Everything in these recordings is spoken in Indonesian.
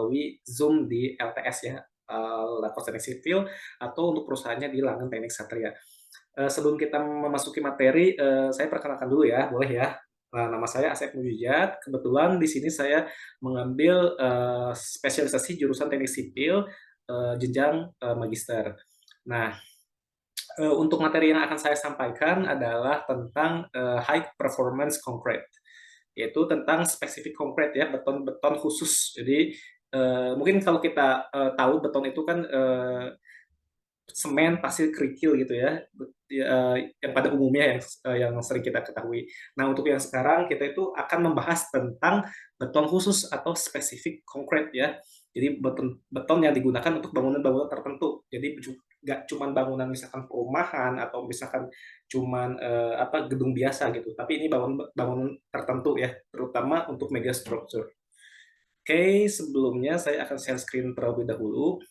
melalui Zoom di LTS ya, Latkos Teknik Sipil, atau untuk perusahaannya di Langen Teknik Satria. Sebelum kita memasuki materi, saya perkenalkan dulu ya, boleh ya? Nama saya Asep Mujijat. Kebetulan di sini saya mengambil spesialisasi jurusan Teknik Sipil jenjang magister. Nah, untuk materi yang akan saya sampaikan adalah tentang high performance concrete, yaitu tentang spesifik concrete ya, beton-beton khusus. Jadi mungkin kalau kita tahu beton itu kan semen, pasir, kerikil gitu ya, yang pada umumnya yang sering kita ketahui. Nah, untuk yang sekarang kita itu akan membahas tentang beton khusus atau spesifik concrete ya. Jadi beton yang digunakan untuk bangunan-bangunan tertentu. Jadi nggak cuma bangunan misalkan perumahan atau misalkan cuma gedung biasa gitu, tapi ini bangunan tertentu ya, terutama untuk megastructure. Oke, sebelumnya saya akan share screen terlebih dahulu.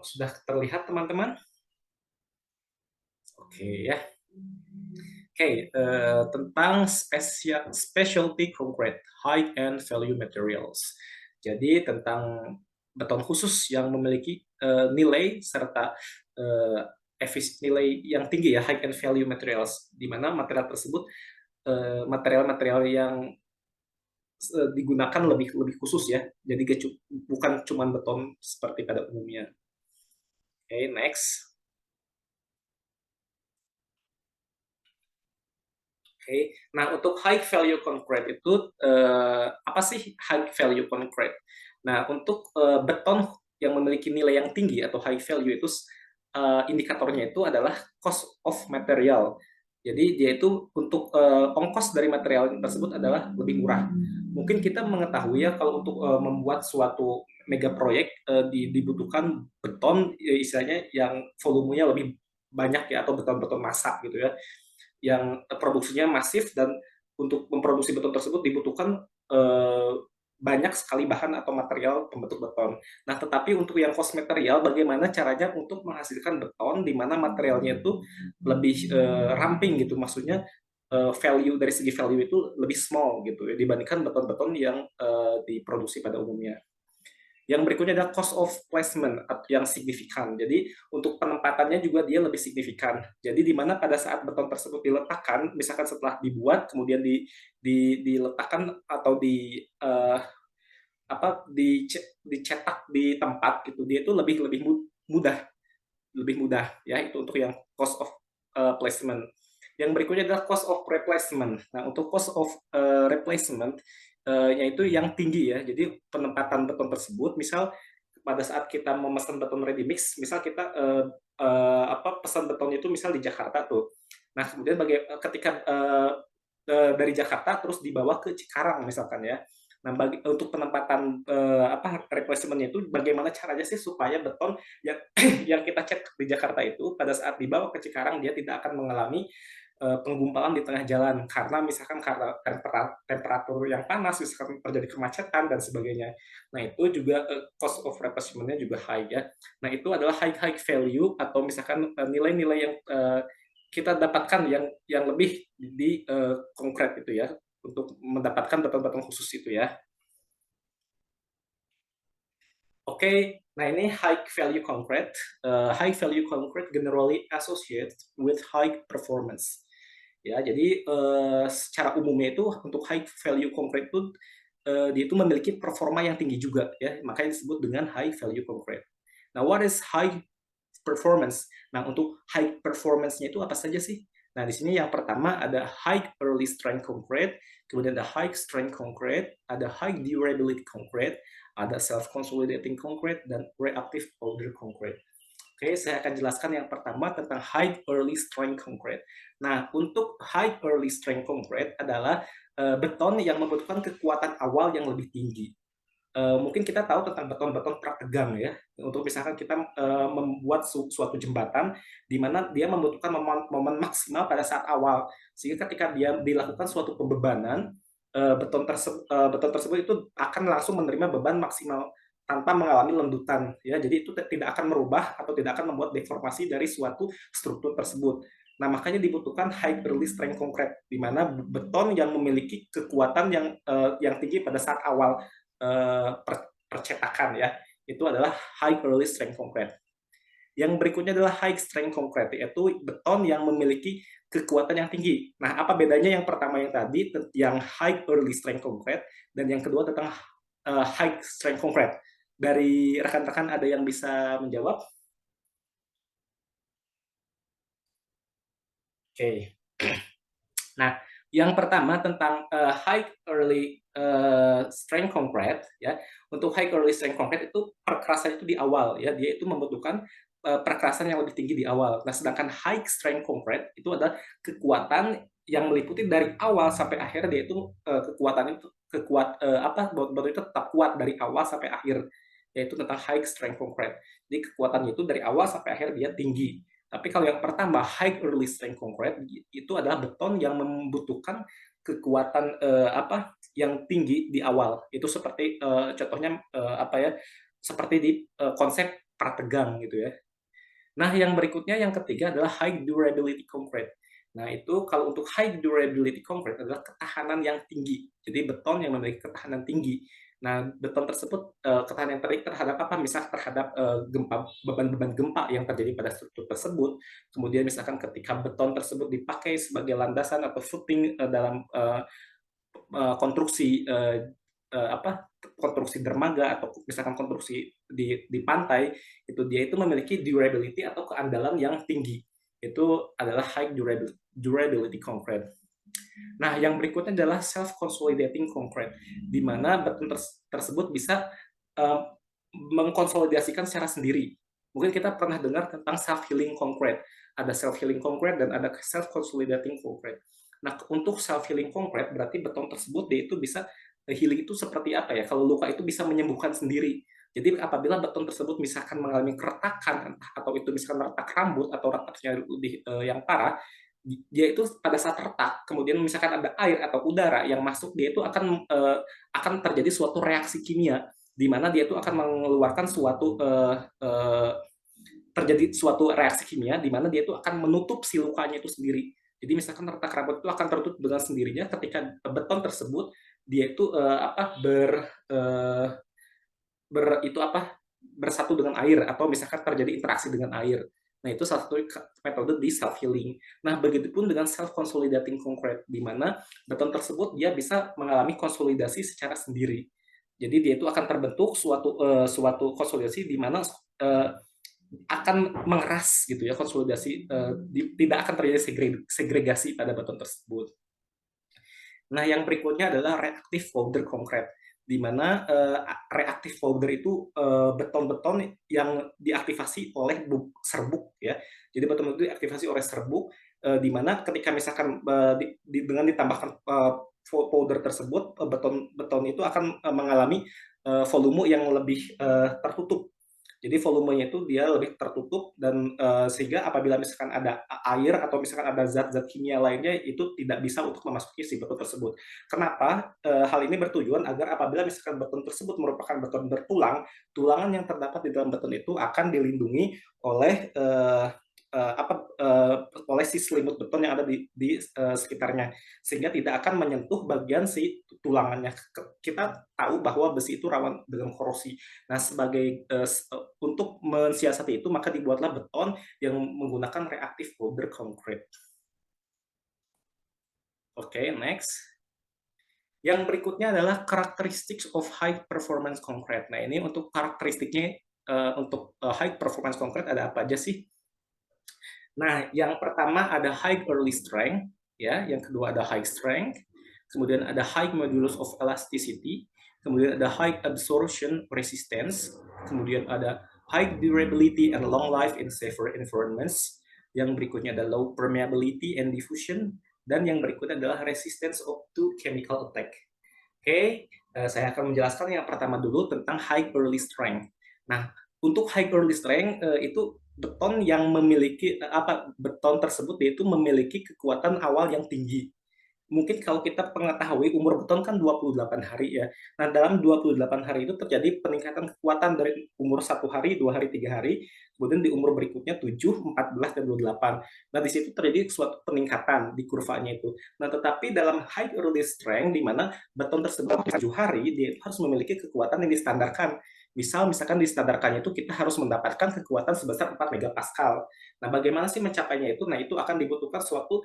Sudah terlihat teman-teman? Oke ya. Oke, tentang specialty concrete, high and value materials. Jadi tentang beton khusus yang memiliki nilai serta nilai yang tinggi ya, high and value materials, di mana material tersebut material-material yang digunakan lebih khusus ya. Jadi bukan cuma beton seperti pada umumnya. Oke, next. Oke, nah untuk high value concrete itu apa sih high value concrete? Nah untuk beton yang memiliki nilai yang tinggi atau high value itu indikatornya itu adalah cost of material. Jadi dia itu untuk ongkos dari material tersebut adalah lebih murah. Mungkin kita mengetahui ya kalau untuk membuat suatu mega proyek dibutuhkan beton istilahnya yang volumenya lebih banyak ya, atau beton-beton massa gitu ya, yang produksinya masif, dan untuk memproduksi beton tersebut dibutuhkan banyak sekali bahan atau material pembentuk beton. Nah, tetapi untuk yang cost material, bagaimana caranya untuk menghasilkan beton di mana materialnya itu lebih ramping gitu, maksudnya value dari segi value itu lebih small gitu ya, dibandingkan beton-beton yang diproduksi pada umumnya. Yang berikutnya adalah cost of placement yang signifikan. Jadi untuk penempatannya juga dia lebih signifikan. Jadi di mana pada saat beton tersebut diletakkan, misalkan setelah dibuat kemudian diletakkan atau dicetak di tempat gitu, dia itu lebih mudah ya, itu untuk yang cost of placement. Yang berikutnya adalah cost of replacement. Nah, untuk cost of replacement yaitu yang tinggi ya. Jadi penempatan beton tersebut, misal pada saat kita memesan beton ready mix, misal kita pesan betonnya itu misal di Jakarta tuh. Nah, kemudian ketika dari Jakarta terus dibawa ke Cikarang misalkan ya. Nah, untuk penempatan replacementnya itu bagaimana caranya sih supaya beton yang yang kita cek di Jakarta itu pada saat dibawa ke Cikarang dia tidak akan mengalami penggumpalan di tengah jalan karena misalkan karena temperatur yang panas, misalkan terjadi kemacetan dan sebagainya. Nah, itu juga cost of replacement-nya juga high ya. Nah, itu adalah high value atau misalkan nilai-nilai yang kita dapatkan yang lebih di konkret itu ya, untuk mendapatkan beton-beton khusus itu ya. Oke, nah ini high value concrete. High value concrete generally associated with high performance. Ya, jadi secara umumnya itu untuk high value concrete itu dia itu memiliki performa yang tinggi juga ya, makanya disebut dengan high value concrete. Nah, what is high performance? Nah, untuk high performance-nya itu apa saja sih? Nah, di sini yang pertama ada high early strength concrete, kemudian ada high strength concrete, ada high durability concrete, ada self consolidating concrete, dan reactive powder concrete. Oke, saya akan jelaskan yang pertama tentang high early strength concrete. Nah, untuk high early strength concrete adalah beton yang membutuhkan kekuatan awal yang lebih tinggi. Mungkin kita tahu tentang beton-beton prategang ya. Untuk misalkan kita membuat suatu jembatan di mana dia membutuhkan momen maksimal pada saat awal, sehingga ketika dia dilakukan suatu pembebanan, beton tersebut itu akan langsung menerima beban maksimal tanpa mengalami lendutan ya. Jadi itu tidak akan merubah atau tidak akan membuat deformasi dari suatu struktur tersebut. Nah, makanya dibutuhkan high early strength concrete, di mana beton yang memiliki kekuatan yang tinggi pada saat awal percetakan ya. Itu adalah high early strength concrete. Yang berikutnya adalah high strength concrete, yaitu beton yang memiliki kekuatan yang tinggi. Nah, apa bedanya yang pertama yang tadi, yang high early strength concrete, dan yang kedua tentang high strength concrete? Dari rekan-rekan ada yang bisa menjawab? Oke. Nah, yang pertama tentang high early strength concrete ya. Untuk high early strength concrete itu perkerasan itu di awal ya, dia itu membutuhkan perkerasan yang lebih tinggi di awal. Nah, sedangkan high strength concrete itu adalah kekuatan yang meliputi dari awal sampai akhir, dia itu kekuatan itu batu itu tetap kuat dari awal sampai akhir, yaitu tentang high strength concrete. Jadi kekuatannya itu dari awal sampai akhir dia tinggi. Tapi kalau yang pertama high early strength concrete itu adalah beton yang membutuhkan kekuatan yang tinggi di awal. Itu seperti contohnya seperti di konsep prategang gitu ya. Nah, yang berikutnya yang ketiga adalah high durability concrete. Nah, itu kalau untuk high durability concrete adalah ketahanan yang tinggi. Jadi beton yang memiliki ketahanan tinggi. Nah, beton tersebut ketahanan yang tinggi terhadap apa? Misal terhadap beban-beban gempa yang terjadi pada struktur tersebut. Kemudian misalkan ketika beton tersebut dipakai sebagai landasan atau footing dalam konstruksi konstruksi dermaga atau misalkan konstruksi di pantai, itu dia itu memiliki durability atau keandalan yang tinggi. Itu adalah high durability concrete. Nah, yang berikutnya adalah self consolidating concrete, di mana beton tersebut bisa mengkonsolidasikan secara sendiri. Mungkin kita pernah dengar tentang self healing concrete. Ada self healing concrete dan ada self consolidating concrete. Nah, untuk self healing concrete berarti beton tersebut dia itu bisa healing itu seperti apa ya? Kalau luka itu bisa menyembuhkan sendiri. Jadi apabila beton tersebut misalkan mengalami keretakan atau itu misalkan retak rambut atau retaknya lebih yang parah, dia itu pada saat retak, kemudian misalkan ada air atau udara yang masuk, dia itu akan terjadi suatu reaksi kimia di mana dia itu akan mengeluarkan terjadi suatu reaksi kimia di mana dia itu akan menutup si lukanya itu sendiri. Jadi misalkan retak rambut itu akan tertutup dengan sendirinya ketika beton tersebut dia itu bersatu dengan air atau misalkan terjadi interaksi dengan air. Nah, itu salah satu metode di self healing. Nah, begitupun dengan self consolidating concrete, di mana beton tersebut dia bisa mengalami konsolidasi secara sendiri. Jadi dia itu akan terbentuk suatu konsolidasi di mana akan mengeras gitu ya, konsolidasi, tidak akan terjadi segregasi pada beton tersebut. Nah, yang berikutnya adalah reactive powder concrete, di mana reactive powder itu beton-beton yang diaktifasi oleh serbuk ya. Jadi beton itu diaktifasi oleh serbuk, di mana ketika misalkan dengan ditambahkan powder tersebut, beton itu akan mengalami volume yang lebih tertutup. Jadi volumenya itu dia lebih tertutup dan sehingga apabila misalkan ada air atau misalkan ada zat-zat kimia lainnya itu tidak bisa untuk memasuki si beton tersebut. Kenapa? Hal ini bertujuan agar apabila misalkan beton tersebut merupakan beton bertulang, tulangan yang terdapat di dalam beton itu akan dilindungi oleh oleh si selimut beton yang ada di sekitarnya, sehingga tidak akan menyentuh bagian si tulangannya. Kita tahu bahwa besi itu rawan dengan korosi. Nah, untuk mensiasati itu maka dibuatlah beton yang menggunakan reactive powder concrete. Oke, next. Yang berikutnya adalah characteristics of high performance concrete. Nah, ini untuk karakteristiknya untuk high performance concrete ada apa aja sih? Nah, yang pertama ada high early strength, ya. Yang kedua ada high strength, kemudian ada high modulus of elasticity, kemudian ada high absorption resistance, kemudian ada high durability and long life in safer environments. Yang berikutnya ada low permeability and diffusion, dan yang berikutnya adalah resistance to chemical attack. Oke, saya akan menjelaskan yang pertama dulu tentang high early strength. Nah, untuk high early strength itu beton yang memiliki beton tersebut yaitu memiliki kekuatan awal yang tinggi. Mungkin kalau kita mengetahui umur beton kan 28 hari ya. Nah, dalam 28 hari itu terjadi peningkatan kekuatan dari umur 1 hari, 2 hari, 3 hari. kemudian di umur berikutnya 7, 14, dan 28. Nah, di situ terjadi suatu peningkatan di kurvanya itu. Nah, tetapi dalam high early strength, di mana beton tersebut 7 hari, dia harus memiliki kekuatan yang distandarkan. Misalkan distandarkannya itu kita harus mendapatkan kekuatan sebesar 4 megapascal. Nah, bagaimana sih mencapainya itu? Nah, itu akan dibutuhkan suatu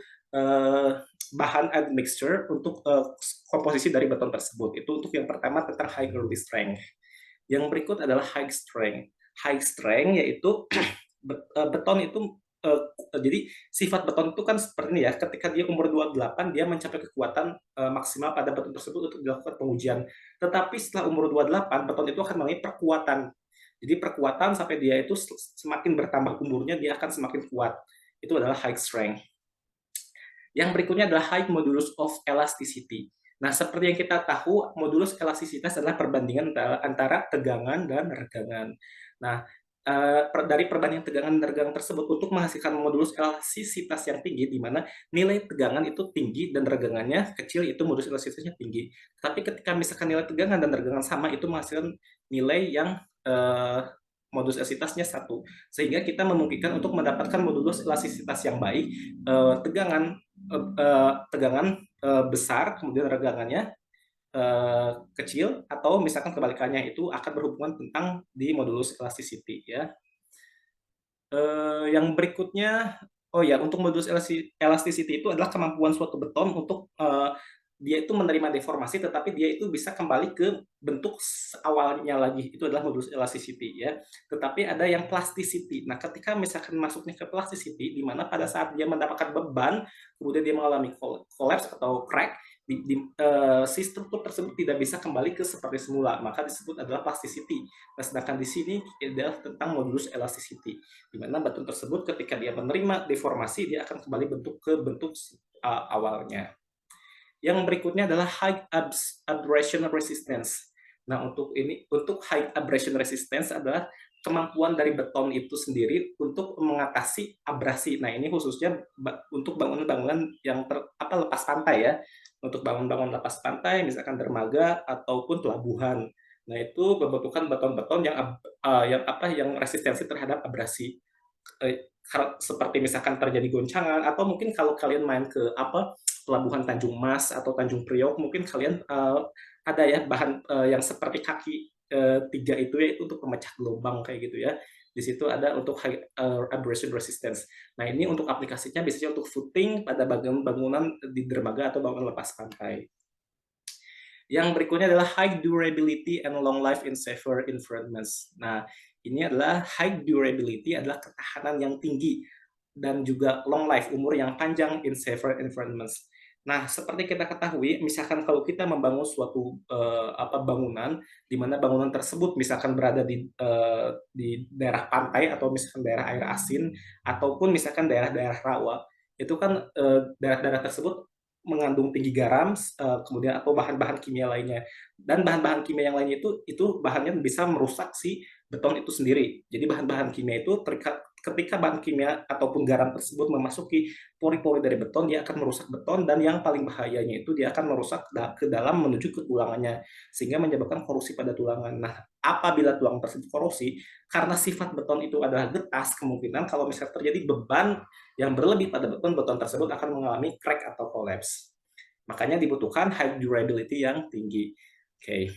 bahan admixture untuk komposisi dari beton tersebut. Itu untuk yang pertama tentang high early strength. Yang berikut adalah high strength. High strength yaitu beton itu jadi sifat beton itu kan seperti ini ya, ketika dia umur 28 dia mencapai kekuatan maksimal pada beton tersebut untuk dilakukan pengujian. Tetapi setelah umur 28 beton itu akan mengalami perkuatan. Jadi perkuatan sampai dia itu semakin bertambah umurnya dia akan semakin kuat. Itu adalah high strength. Yang berikutnya adalah high modulus of elasticity. Nah, seperti yang kita tahu, modulus elastisitas adalah perbandingan antara tegangan dan regangan. Nah, dari perbandingan tegangan dan regangan tersebut untuk menghasilkan modulus elastisitas yang tinggi, di mana nilai tegangan itu tinggi dan regangannya kecil, itu modulus elastisitasnya tinggi. Tapi ketika misalkan nilai tegangan dan regangan sama, itu menghasilkan nilai yang modulus elastisitasnya 1. Sehingga kita memungkinkan untuk mendapatkan modulus elastisitas yang baik, tegangan besar, kemudian regangannya kecil, atau misalkan kebalikannya itu akan berhubungan tentang di modulus elasticity ya. Yang berikutnya, oh ya, untuk modulus elasticity itu adalah kemampuan suatu beton untuk dia itu menerima deformasi, tetapi dia itu bisa kembali ke bentuk awalnya lagi. Itu adalah modulus elasticity ya. Tetapi ada yang plasticity. Nah, ketika misalkan masuknya ke plasticity, di mana pada saat dia mendapatkan beban, kemudian dia mengalami collapse atau crack, si struktur tersebut tidak bisa kembali ke seperti semula, maka disebut adalah plasticity. Nah, sedangkan di sini adalah tentang modulus elasticity, di mana beton tersebut ketika dia menerima deformasi, dia akan kembali ke bentuk awalnya. Yang berikutnya adalah high abrasion resistance. Nah, untuk high abrasion resistance adalah kemampuan dari beton itu sendiri untuk mengatasi abrasi. Nah, ini khususnya untuk bangunan-bangunan yang lepas pantai ya. Untuk bangun-bangun lepas pantai, misalkan dermaga ataupun pelabuhan. Nah, itu membutuhkan beton-beton yang resistensi terhadap abrasi. Seperti misalkan terjadi goncangan, atau mungkin kalau kalian main ke pelabuhan Tanjung Mas atau Tanjung Priok, mungkin kalian ada ya bahan yang seperti kaki 3 itu ya, itu untuk pemecah gelombang kayak gitu ya. Di situ ada untuk high abrasion resistance. Nah, ini untuk aplikasinya biasanya untuk footing pada bangunan di dermaga atau bangunan lepas pantai. Yang berikutnya adalah high durability and long life in severe environments. Nah, ini adalah high durability adalah ketahanan yang tinggi dan juga long life, umur yang panjang in severe environments. Nah, seperti kita ketahui, misalkan kalau kita membangun suatu bangunan, di mana bangunan tersebut misalkan berada di daerah pantai atau misalkan daerah air asin ataupun misalkan daerah-daerah rawa, itu kan daerah-daerah tersebut mengandung tinggi garam, kemudian atau bahan-bahan kimia lainnya. Dan bahan-bahan kimia yang lainnya itu bahannya bisa merusak si beton itu sendiri. Jadi bahan-bahan kimia itu ketika bahan kimia ataupun garam tersebut memasuki pori-pori dari beton, dia akan merusak beton, dan yang paling bahayanya itu dia akan merusak ke dalam menuju ke tulangannya, sehingga menyebabkan korosi pada tulangan. Nah, apabila tulang tersebut korosi, karena sifat beton itu adalah getas, kemungkinan kalau misalnya terjadi beban yang berlebih pada beton tersebut akan mengalami crack atau collapse. Makanya dibutuhkan high durability yang tinggi. Oke.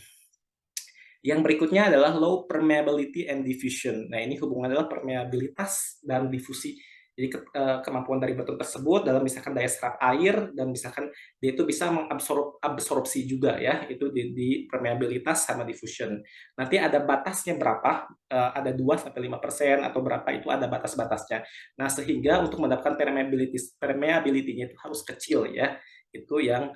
Yang berikutnya adalah low permeability and diffusion. Nah, ini hubungannya adalah permeabilitas dan difusi. Jadi kemampuan dari beton tersebut dalam misalkan daya serap air, dan misalkan dia itu bisa mengabsorpsi juga ya, itu di permeabilitas sama diffusion. Nanti ada batasnya berapa, ada 2-5% atau berapa, itu ada batas-batasnya. Nah, sehingga untuk mendapatkan permeability-nya itu harus kecil ya. Itu yang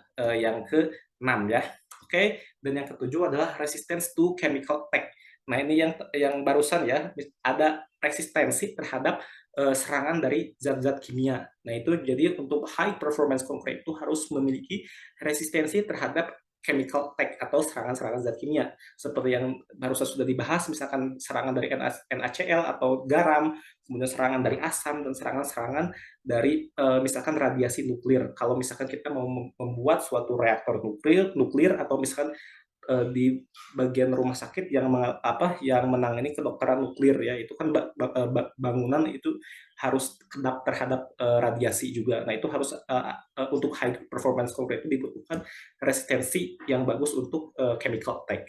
ke-6 ya. Oke, dan yang ketujuh adalah resistance to chemical attack. Nah, ini yang barusan ya, ada resistensi terhadap serangan dari zat-zat kimia. Nah, itu jadi untuk high performance concrete itu harus memiliki resistensi terhadap chemical attack atau serangan-serangan zat kimia. Seperti yang barusan sudah dibahas, misalkan serangan dari NaCl atau garam, kemudian serangan dari asam, dan serangan-serangan dari misalkan radiasi nuklir. Kalau misalkan kita mau membuat suatu reaktor nuklir atau misalkan di bagian rumah sakit yang menangani kedokteran nuklir ya, itu kan bangunan itu harus kedap terhadap radiasi juga. Nah, itu harus untuk high performance concrete itu dibutuhkan resistensi yang bagus untuk chemical attack.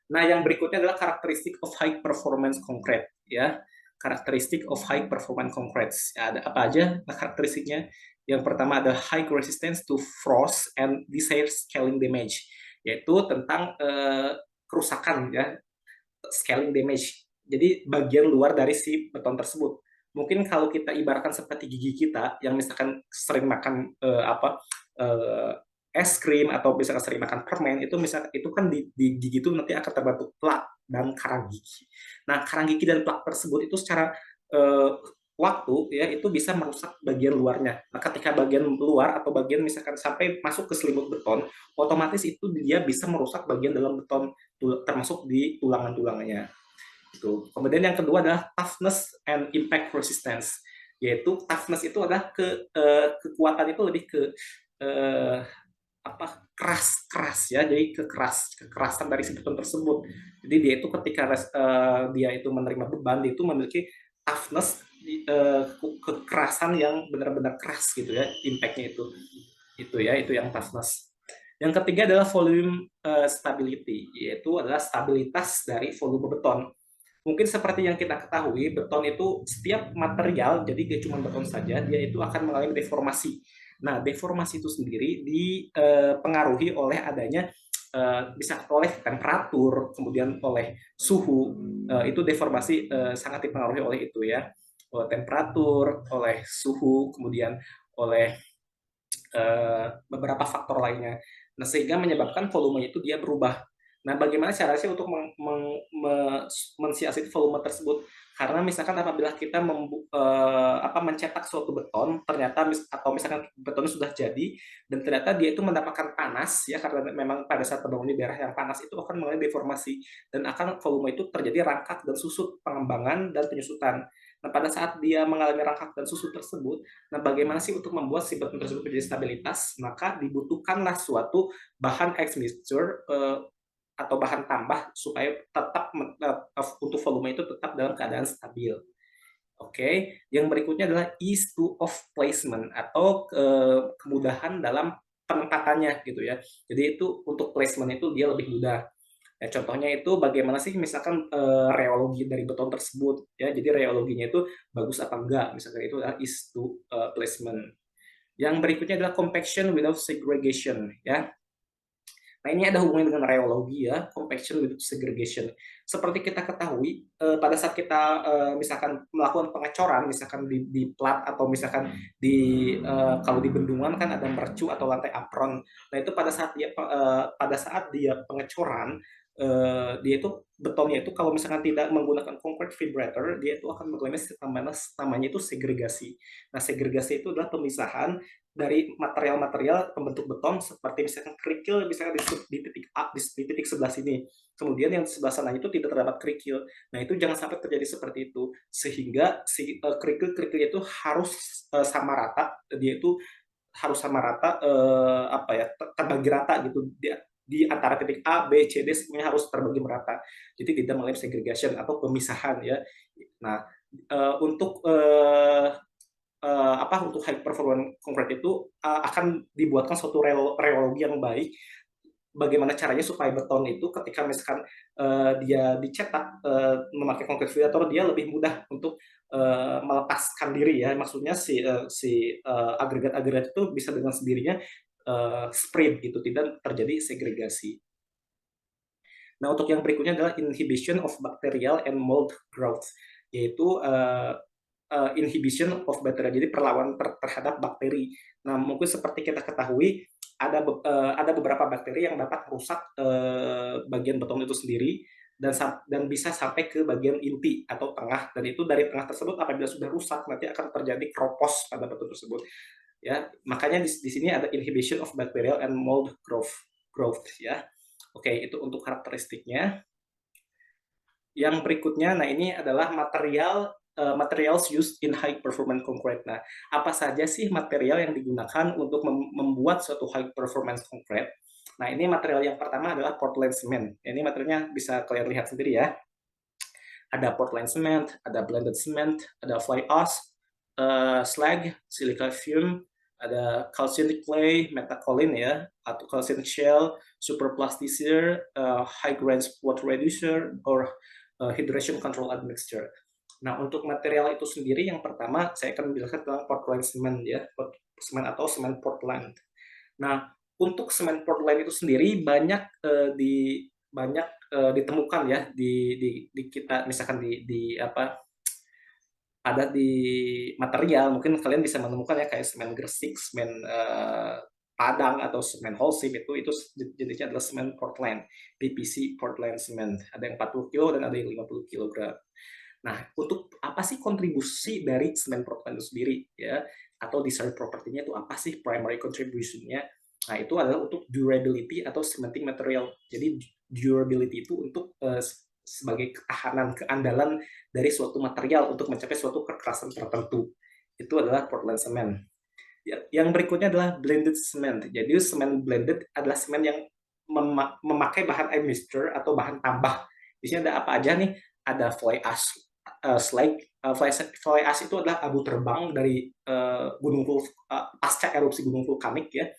Nah, yang berikutnya adalah karakteristik of high performance concrete ya. Karakteristik of high performance concrete. Ya, ada apa aja karakteristiknya? Yang pertama ada high resistance to frost and desired scaling damage, yaitu tentang kerusakan ya, scaling damage. Jadi bagian luar dari si beton tersebut. Mungkin kalau kita ibaratkan seperti gigi kita yang misalkan sering makan uh, es krim atau misalkan sering makan permen, itu misalkan itu kan di gigi itu nanti akan terbentuk plak dan karang gigi. Nah, karang gigi dan plak tersebut itu secara uh, waktu ya itu bisa merusak bagian luarnya. Nah, ketika bagian luar atau bagian misalkan sampai masuk ke selimut beton, otomatis itu dia bisa merusak bagian dalam beton termasuk di tulangan-tulangannya. Gitu. Kemudian yang kedua adalah toughness and impact resistance, yaitu toughness itu adalah kekuatan itu lebih ke uh, keras ya, jadi kekerasan dari si beton tersebut. Jadi dia itu ketika dia itu menerima beban, dia itu memiliki toughness, kekerasan yang benar-benar keras gitu ya, impactnya itu ya, itu yang toughness. Yang ketiga adalah volume stability, yaitu adalah stabilitas dari volume beton. Mungkin seperti yang kita ketahui, beton itu setiap material, jadi dia cuma beton saja, dia itu akan mengalami deformasi. Nah, deformasi itu sendiri dipengaruhi oleh adanya bisa oleh temperatur, kemudian oleh suhu. Itu deformasi sangat dipengaruhi oleh itu ya, oleh temperatur, oleh suhu, kemudian oleh beberapa faktor lainnya. Nah, sehingga menyebabkan volumenya itu dia berubah. Nah, bagaimana caranya sih untuk mensiasati volume tersebut? Karena misalkan apabila kita mencetak suatu beton, ternyata atau misalkan beton sudah jadi dan ternyata dia itu mendapatkan panas ya, karena memang pada saat terbangun di daerah yang panas itu akan mengalami deformasi dan akan volume itu terjadi rangkak dan susut, pengembangan dan penyusutan. Nah, pada saat dia mengalami rangkak dan susut tersebut, nah bagaimana sih untuk membuat si beton tersebut menjadi stabilitas? Maka dibutuhkanlah suatu bahan admixture atau bahan tambah supaya tetap untuk volume itu tetap dalam keadaan stabil. Oke, yang berikutnya adalah ease to of placement atau kemudahan dalam penempatannya gitu ya. Jadi itu untuk placement itu dia lebih mudah. Ya, contohnya itu bagaimana sih misalkan reologi dari beton tersebut ya. Jadi reologinya itu bagus apa enggak, misalkan itu adalah ease to placement. Yang berikutnya adalah compaction without segregation ya. Nah, ini ada hubungannya dengan reologi ya, compaction with segregation. Seperti kita ketahui, pada saat kita misalkan melakukan pengecoran, misalkan di plat atau misalkan kalau di bendungan kan ada mercu atau lantai apron. Nah, itu pada saat dia pengecoran, dia itu betonnya itu kalau misalkan tidak menggunakan concrete vibrator, dia itu akan mengalami namanya itu segregasi. Nah, segregasi itu adalah pemisahan dari material-material pembentuk beton seperti misalkan kerikil misalkan di titik A di titik sebelah sini, kemudian yang sebelah sana itu tidak terdapat kerikil. Nah, itu jangan sampai terjadi seperti itu, sehingga si kerikil-kerikil itu harus sama rata, dia itu harus sama rata, terbagi rata gitu di antara titik A, B, C, D semuanya harus terbagi merata. Jadi tidak mengalami segregation atau pemisahan ya. Nah, untuk untuk high performance concrete itu akan dibuatkan suatu reologi yang baik. Bagaimana caranya supaya beton itu ketika misalkan dia dicetak memakai concrete vibrator, dia lebih mudah untuk melepaskan diri ya. Maksudnya si agregat-agregat itu bisa dengan sendirinya spread gitu, tidak terjadi segregasi. Nah, untuk yang berikutnya adalah inhibition of bacterial and mold growth, yaitu inhibition of bacteria, jadi perlawanan terhadap bakteri. Nah, mungkin seperti kita ketahui ada beberapa bakteri yang dapat merusak bagian beton itu sendiri dan bisa sampai ke bagian inti atau tengah, dan itu dari tengah tersebut apabila sudah rusak nanti akan terjadi kropos pada beton tersebut. Ya, makanya di sini ada inhibition of bacterial and mold growth ya. Oke, itu untuk karakteristiknya. Yang berikutnya, nah ini adalah material materials used in high performance concrete. Nah, apa saja sih material yang digunakan untuk membuat suatu high performance concrete? Nah, ini material yang pertama adalah Portland cement. Ini materialnya bisa kalian lihat sendiri ya. Ada Portland cement, ada blended cement, ada fly ash, slag, silica fume, ada calcium clay, metacolin ya, atau calcium shell, super plasticizer, high grains water reducer, or hydration control admixture. Nah, untuk material itu sendiri yang pertama saya akan menjelaskan tentang Portland cement ya, semen atau semen Portland. Nah, untuk semen Portland itu sendiri banyak ditemukan ya di kita misalkan di apa ada di material mungkin kalian bisa menemukan ya kayak semen Gresik, semen Padang atau semen Holcim itu jenisnya adalah semen Portland, PPC Portland cement. Ada yang 40 kilo dan ada yang 50 kilogram. Nah, untuk apa sih kontribusi dari semen Portland itu sendiri ya? Atau desired property-nya itu apa sih primary contribution-nya? Nah, itu adalah untuk durability atau cementing material. Jadi durability itu untuk sebagai ketahanan, keandalan dari suatu material untuk mencapai suatu kekerasan tertentu. Itu adalah Portland cement. Yang berikutnya adalah blended cement. Jadi semen blended adalah semen yang memakai bahan admixture atau bahan tambah. Di sini ada apa aja nih? Ada fly ash, slag. Fly ash itu adalah abu terbang dari pasca erupsi gunung vulkanik ya.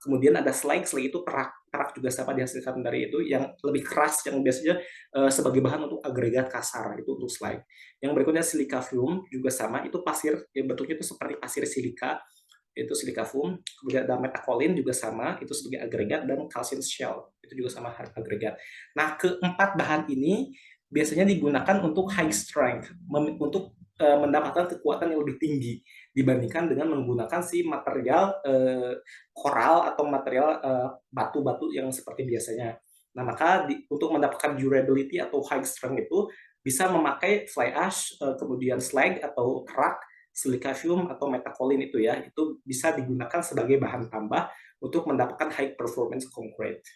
Kemudian ada slag itu perak juga sama dihasilkan dari itu yang lebih keras yang biasanya sebagai bahan untuk agregat kasar itu untuk slag. Yang berikutnya silica fume juga sama itu pasir ya bentuknya itu seperti pasir silika itu silika foam, kemudian ada metacolin juga sama, itu sebagai agregat, dan calcium shell, itu juga sama agregat. Nah, keempat bahan ini biasanya digunakan untuk high strength, untuk mendapatkan kekuatan yang lebih tinggi dibandingkan dengan menggunakan si material koral atau material batu-batu yang seperti biasanya. Nah, maka untuk mendapatkan durability atau high strength itu bisa memakai fly ash, kemudian slag atau kerak, silicium atau metacolin itu ya, itu bisa digunakan sebagai bahan tambah untuk mendapatkan high performance concrete.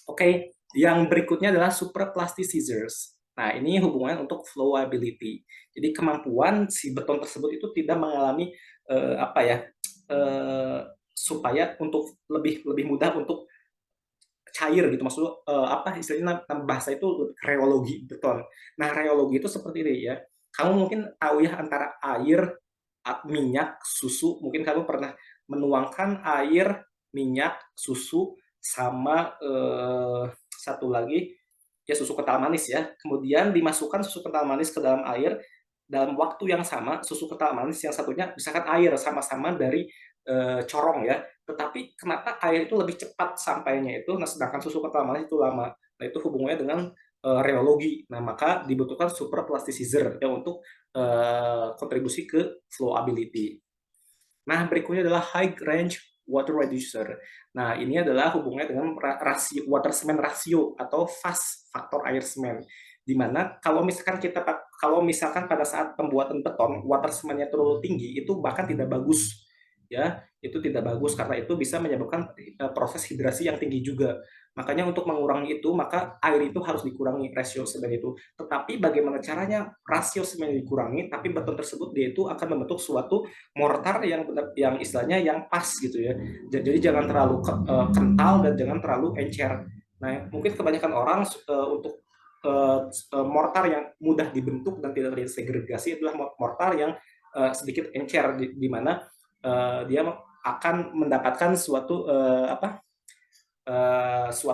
Oke, yang berikutnya adalah super plasticizers. Nah, ini hubungannya untuk flowability. Jadi kemampuan si beton tersebut itu tidak mengalami supaya untuk lebih mudah untuk cair gitu maksudnya istilahnya bahasa itu reologi beton. Nah, reologi itu seperti ini ya. Kamu mungkin tahu ya antara air, minyak, susu. Mungkin kamu pernah menuangkan air, minyak, susu sama satu lagi ya susu kental manis ya. Kemudian dimasukkan susu kental manis ke dalam air dalam waktu yang sama, susu kental manis yang satunya misalkan air sama-sama dari corong ya, tetapi kenapa air itu lebih cepat sampainya itu, nah sedangkan susu kental manis itu lama. Nah itu hubungannya dengan reologi. Nah maka dibutuhkan super plasticizer ya untuk kontribusi ke flowability. Nah berikutnya adalah high range water reducer. Nah ini adalah hubungannya dengan rasio water cement rasio atau fast faktor air semen. Dimana kalau misalkan pada saat pembuatan beton water semennya terlalu tinggi itu bahkan tidak bagus ya, itu tidak bagus karena itu bisa menyebabkan proses hidrasi yang tinggi juga. Makanya untuk mengurangi itu maka air itu harus dikurangi rasio semen itu. Tetapi bagaimana caranya rasio semen dikurangi tapi beton tersebut dia itu akan membentuk suatu mortar yang istilahnya yang pas gitu ya. Jadi jangan terlalu kental dan jangan terlalu encer. Nah, mungkin kebanyakan orang untuk mortar yang mudah dibentuk dan tidak terjadi segregasi adalah mortar yang sedikit encer di mana dia akan mendapatkan suatu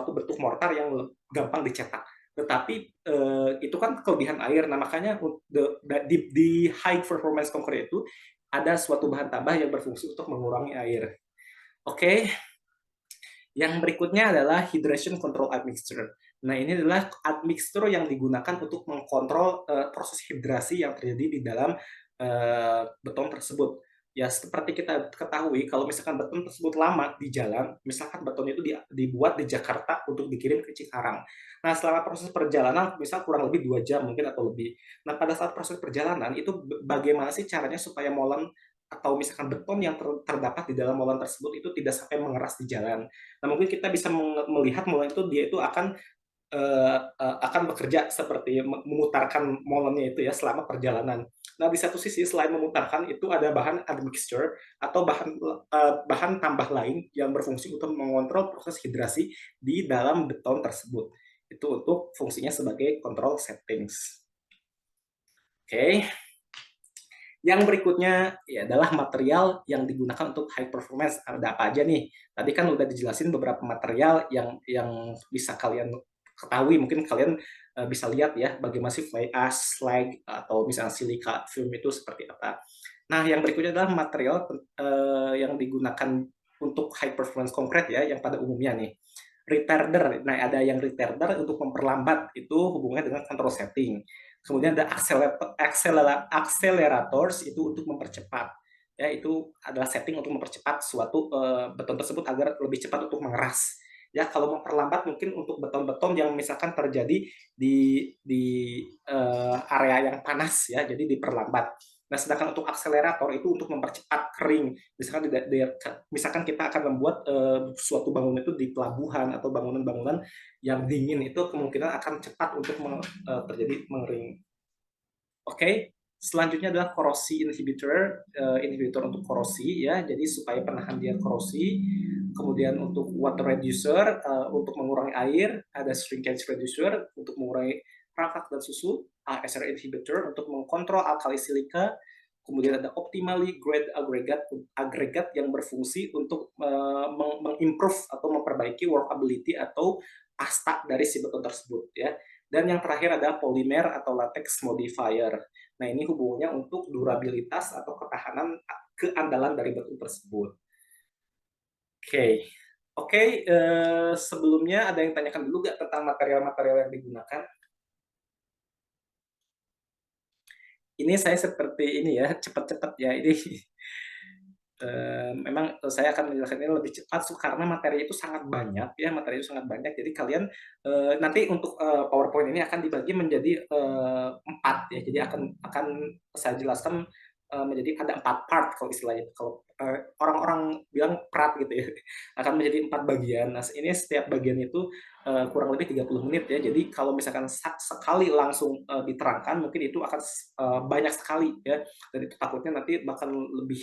bentuk mortar yang gampang dicetak. Tetapi itu kan kelebihan air. Nah makanya di high performance concrete itu ada suatu bahan tambah yang berfungsi untuk mengurangi air. Oke, yang berikutnya adalah hydration control admixture. Nah ini adalah admixture yang digunakan untuk mengkontrol proses hidrasi yang terjadi di dalam beton tersebut. Ya seperti kita ketahui kalau misalkan beton tersebut lama di jalan, misalkan beton itu dibuat di Jakarta untuk dikirim ke Cikarang. Nah selama proses perjalanan misal kurang lebih 2 jam mungkin atau lebih. Nah pada saat proses perjalanan itu bagaimana sih caranya supaya molen atau misalkan beton yang terdapat di dalam molen tersebut itu tidak sampai mengeras di jalan. Nah mungkin kita bisa melihat molen itu dia itu akan akan bekerja seperti memutarkan molennya itu ya selama perjalanan. Nah, di satu sisi selain memutarkan itu ada bahan admixture atau bahan tambah lain yang berfungsi untuk mengontrol proses hidrasi di dalam beton tersebut. Itu untuk fungsinya sebagai control settings. Oke. Yang berikutnya ya adalah material yang digunakan untuk high performance. Ada apa aja nih? Tadi kan udah dijelasin beberapa material yang bisa kalian ketahui. Mungkin kalian bisa lihat ya bagaimana sih fly ash, slag, atau misalnya silika film itu seperti apa. Nah, yang berikutnya adalah material yang digunakan untuk high performance concrete ya, yang pada umumnya nih. Retarder. Nah, ada yang retarder untuk memperlambat, itu hubungannya dengan control setting. Kemudian ada accelerators itu untuk mempercepat. Ya, itu adalah setting untuk mempercepat suatu beton tersebut agar lebih cepat untuk mengeras. Ya, kalau memperlambat mungkin untuk beton-beton yang misalkan terjadi di area yang panas ya, jadi diperlambat. Nah, sedangkan untuk akselerator itu untuk mempercepat kering. Misalkan kita akan membuat suatu bangunan itu di pelabuhan atau bangunan-bangunan yang dingin, itu kemungkinan akan cepat untuk terjadi mengering. Oke, selanjutnya adalah korosi inhibitor, inhibitor untuk korosi ya, jadi supaya penahan dia korosi. Kemudian untuk water reducer untuk mengurangi air, ada shrinkage reducer untuk mengurangi rafak dan susu, ASR inhibitor untuk mengkontrol alkali silika. Kemudian ada optimally grade agregat yang berfungsi untuk mengimprove atau memperbaiki workability atau pasta dari si beton tersebut ya. Dan yang terakhir ada polymer atau latex modifier. Nah, ini hubungannya untuk durabilitas atau ketahanan keandalan dari beton tersebut. Oke. Oke, sebelumnya ada yang tanyakan dulu nggak tentang material-material yang digunakan? Ini saya seperti ini ya, cepat-cepat ya. Ini memang saya akan menjelaskannya lebih cepat karena materi itu sangat banyak ya, materi itu sangat banyak. Jadi kalian nanti untuk PowerPoint ini akan dibagi menjadi 4 ya. Jadi akan saya jelaskan menjadi ada 4 part kalau istilahnya. Kalau orang-orang bilang part gitu ya, akan menjadi 4 bagian. Nah, ini setiap bagian itu kurang lebih 30 menit ya. Jadi kalau misalkan sekali langsung diterangkan, mungkin itu akan banyak sekali ya, dan itu takutnya nanti bakal lebih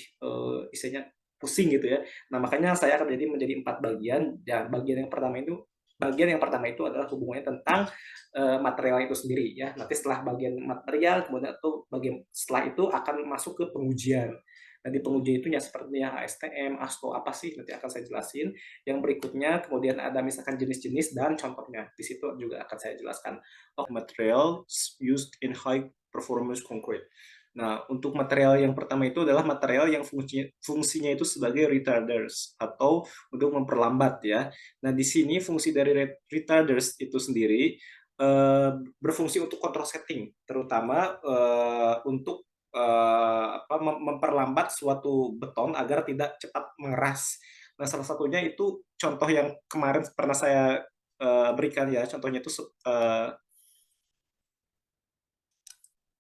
istilahnya pusing gitu ya. Nah, makanya saya akan menjadi 4 bagian. Dan bagian yang pertama itu adalah hubungannya tentang material itu sendiri ya. Nanti setelah bagian material, kemudian itu setelah itu akan masuk ke pengujian. Nah, di pengujian itu ya seperti ASTM, ASTO, apa sih nanti akan saya jelasin. Yang berikutnya kemudian ada misalkan jenis-jenis dan contohnya. Di situ juga akan saya jelaskan. Materials used in high performance concrete. Nah, untuk material yang pertama itu adalah material yang fungsinya itu sebagai retarders atau untuk memperlambat ya. Nah, di sini fungsi dari retarders itu sendiri berfungsi untuk control setting, terutama untuk memperlambat suatu beton agar tidak cepat mengeras. Nah, salah satunya itu contoh yang kemarin pernah saya berikan ya, contohnya itu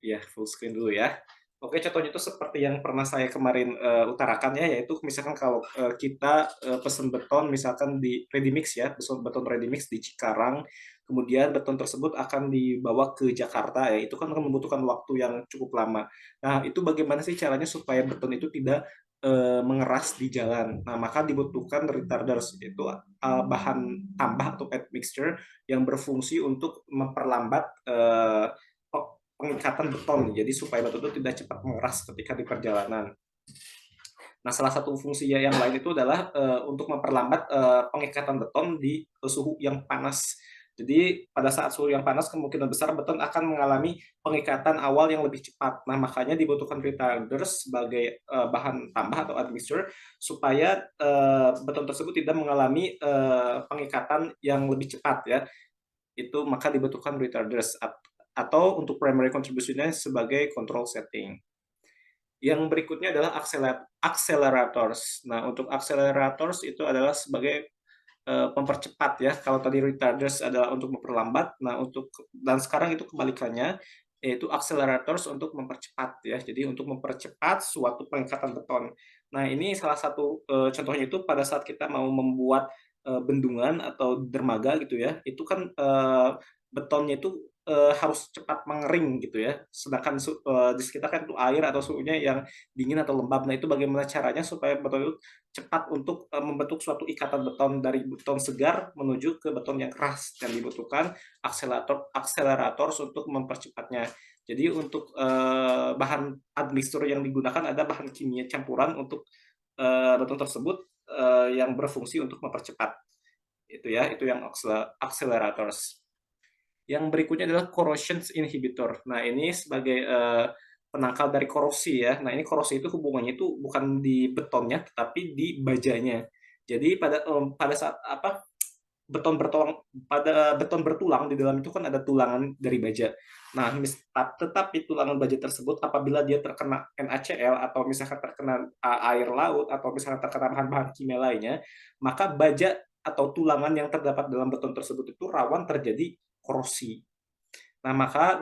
ya full screen dulu ya. Oke, contohnya itu seperti yang pernah saya kemarin utarakan ya, yaitu misalkan kalau kita pesen beton misalkan di ready mix ya, beton ready mix di Cikarang, kemudian beton tersebut akan dibawa ke Jakarta ya, itu kan akan membutuhkan waktu yang cukup lama. Nah, itu bagaimana sih caranya supaya beton itu tidak mengeras di jalan. Nah, maka dibutuhkan retarders, itu bahan tambah atau admixture yang berfungsi untuk memperlambat pengikatan beton, jadi supaya beton itu tidak cepat mengeras ketika di perjalanan. Nah, salah satu fungsinya yang lain itu adalah untuk memperlambat pengikatan beton di suhu yang panas. Jadi pada saat suhu yang panas kemungkinan besar beton akan mengalami pengikatan awal yang lebih cepat. Nah, makanya dibutuhkan retarders sebagai bahan tambah atau admixture supaya beton tersebut tidak mengalami pengikatan yang lebih cepat ya. Itu maka dibutuhkan retarders atau untuk primary contribution-nya sebagai control setting. Yang berikutnya adalah accelerators. Nah, untuk accelerators itu adalah sebagai mempercepat ya. Kalau tadi retarders adalah untuk memperlambat, nah dan sekarang itu kebalikannya, yaitu accelerators untuk mempercepat ya. Jadi untuk mempercepat suatu pengikatan beton. Nah, ini salah satu contohnya itu pada saat kita mau membuat bendungan atau dermaga gitu ya, itu kan betonnya itu harus cepat mengering gitu ya. Sedangkan di sekitar kan itu air atau suhunya yang dingin atau lembab. Nah, itu bagaimana caranya supaya beton itu cepat untuk membentuk suatu ikatan beton dari beton segar menuju ke beton yang keras, dan dibutuhkan akselerator untuk mempercepatnya. Jadi untuk bahan admixture yang digunakan ada bahan kimia campuran untuk beton tersebut yang berfungsi untuk mempercepat. Itu ya, itu yang accelerators. Yang berikutnya adalah corrosion inhibitor. Nah, ini sebagai penangkal dari korosi ya. Nah, ini korosi itu hubungannya itu bukan di betonnya, tetapi di bajanya. Jadi pada saat apa beton bertulang pada beton bertulang di dalam itu kan ada tulangan dari baja. Nah, tetapi tulangan baja tersebut apabila dia terkena NaCl atau misalkan terkena air laut atau misalkan terkena bahan-bahan kimia lainnya, maka baja atau tulangan yang terdapat dalam beton tersebut itu rawan terjadi korosi. Nah, maka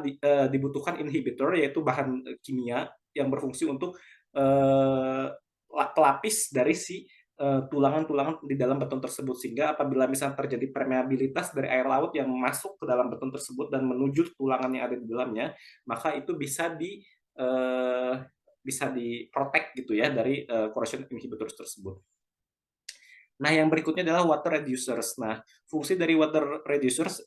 dibutuhkan inhibitor, yaitu bahan kimia yang berfungsi untuk pelapis dari si tulangan-tulangan di dalam beton tersebut, sehingga apabila misalnya terjadi permeabilitas dari air laut yang masuk ke dalam beton tersebut dan menuju tulangan yang ada di dalamnya, maka itu bisa diprotek gitu ya dari corrosion inhibitors tersebut. Nah, yang berikutnya adalah water reducers. Nah, fungsi dari water reducers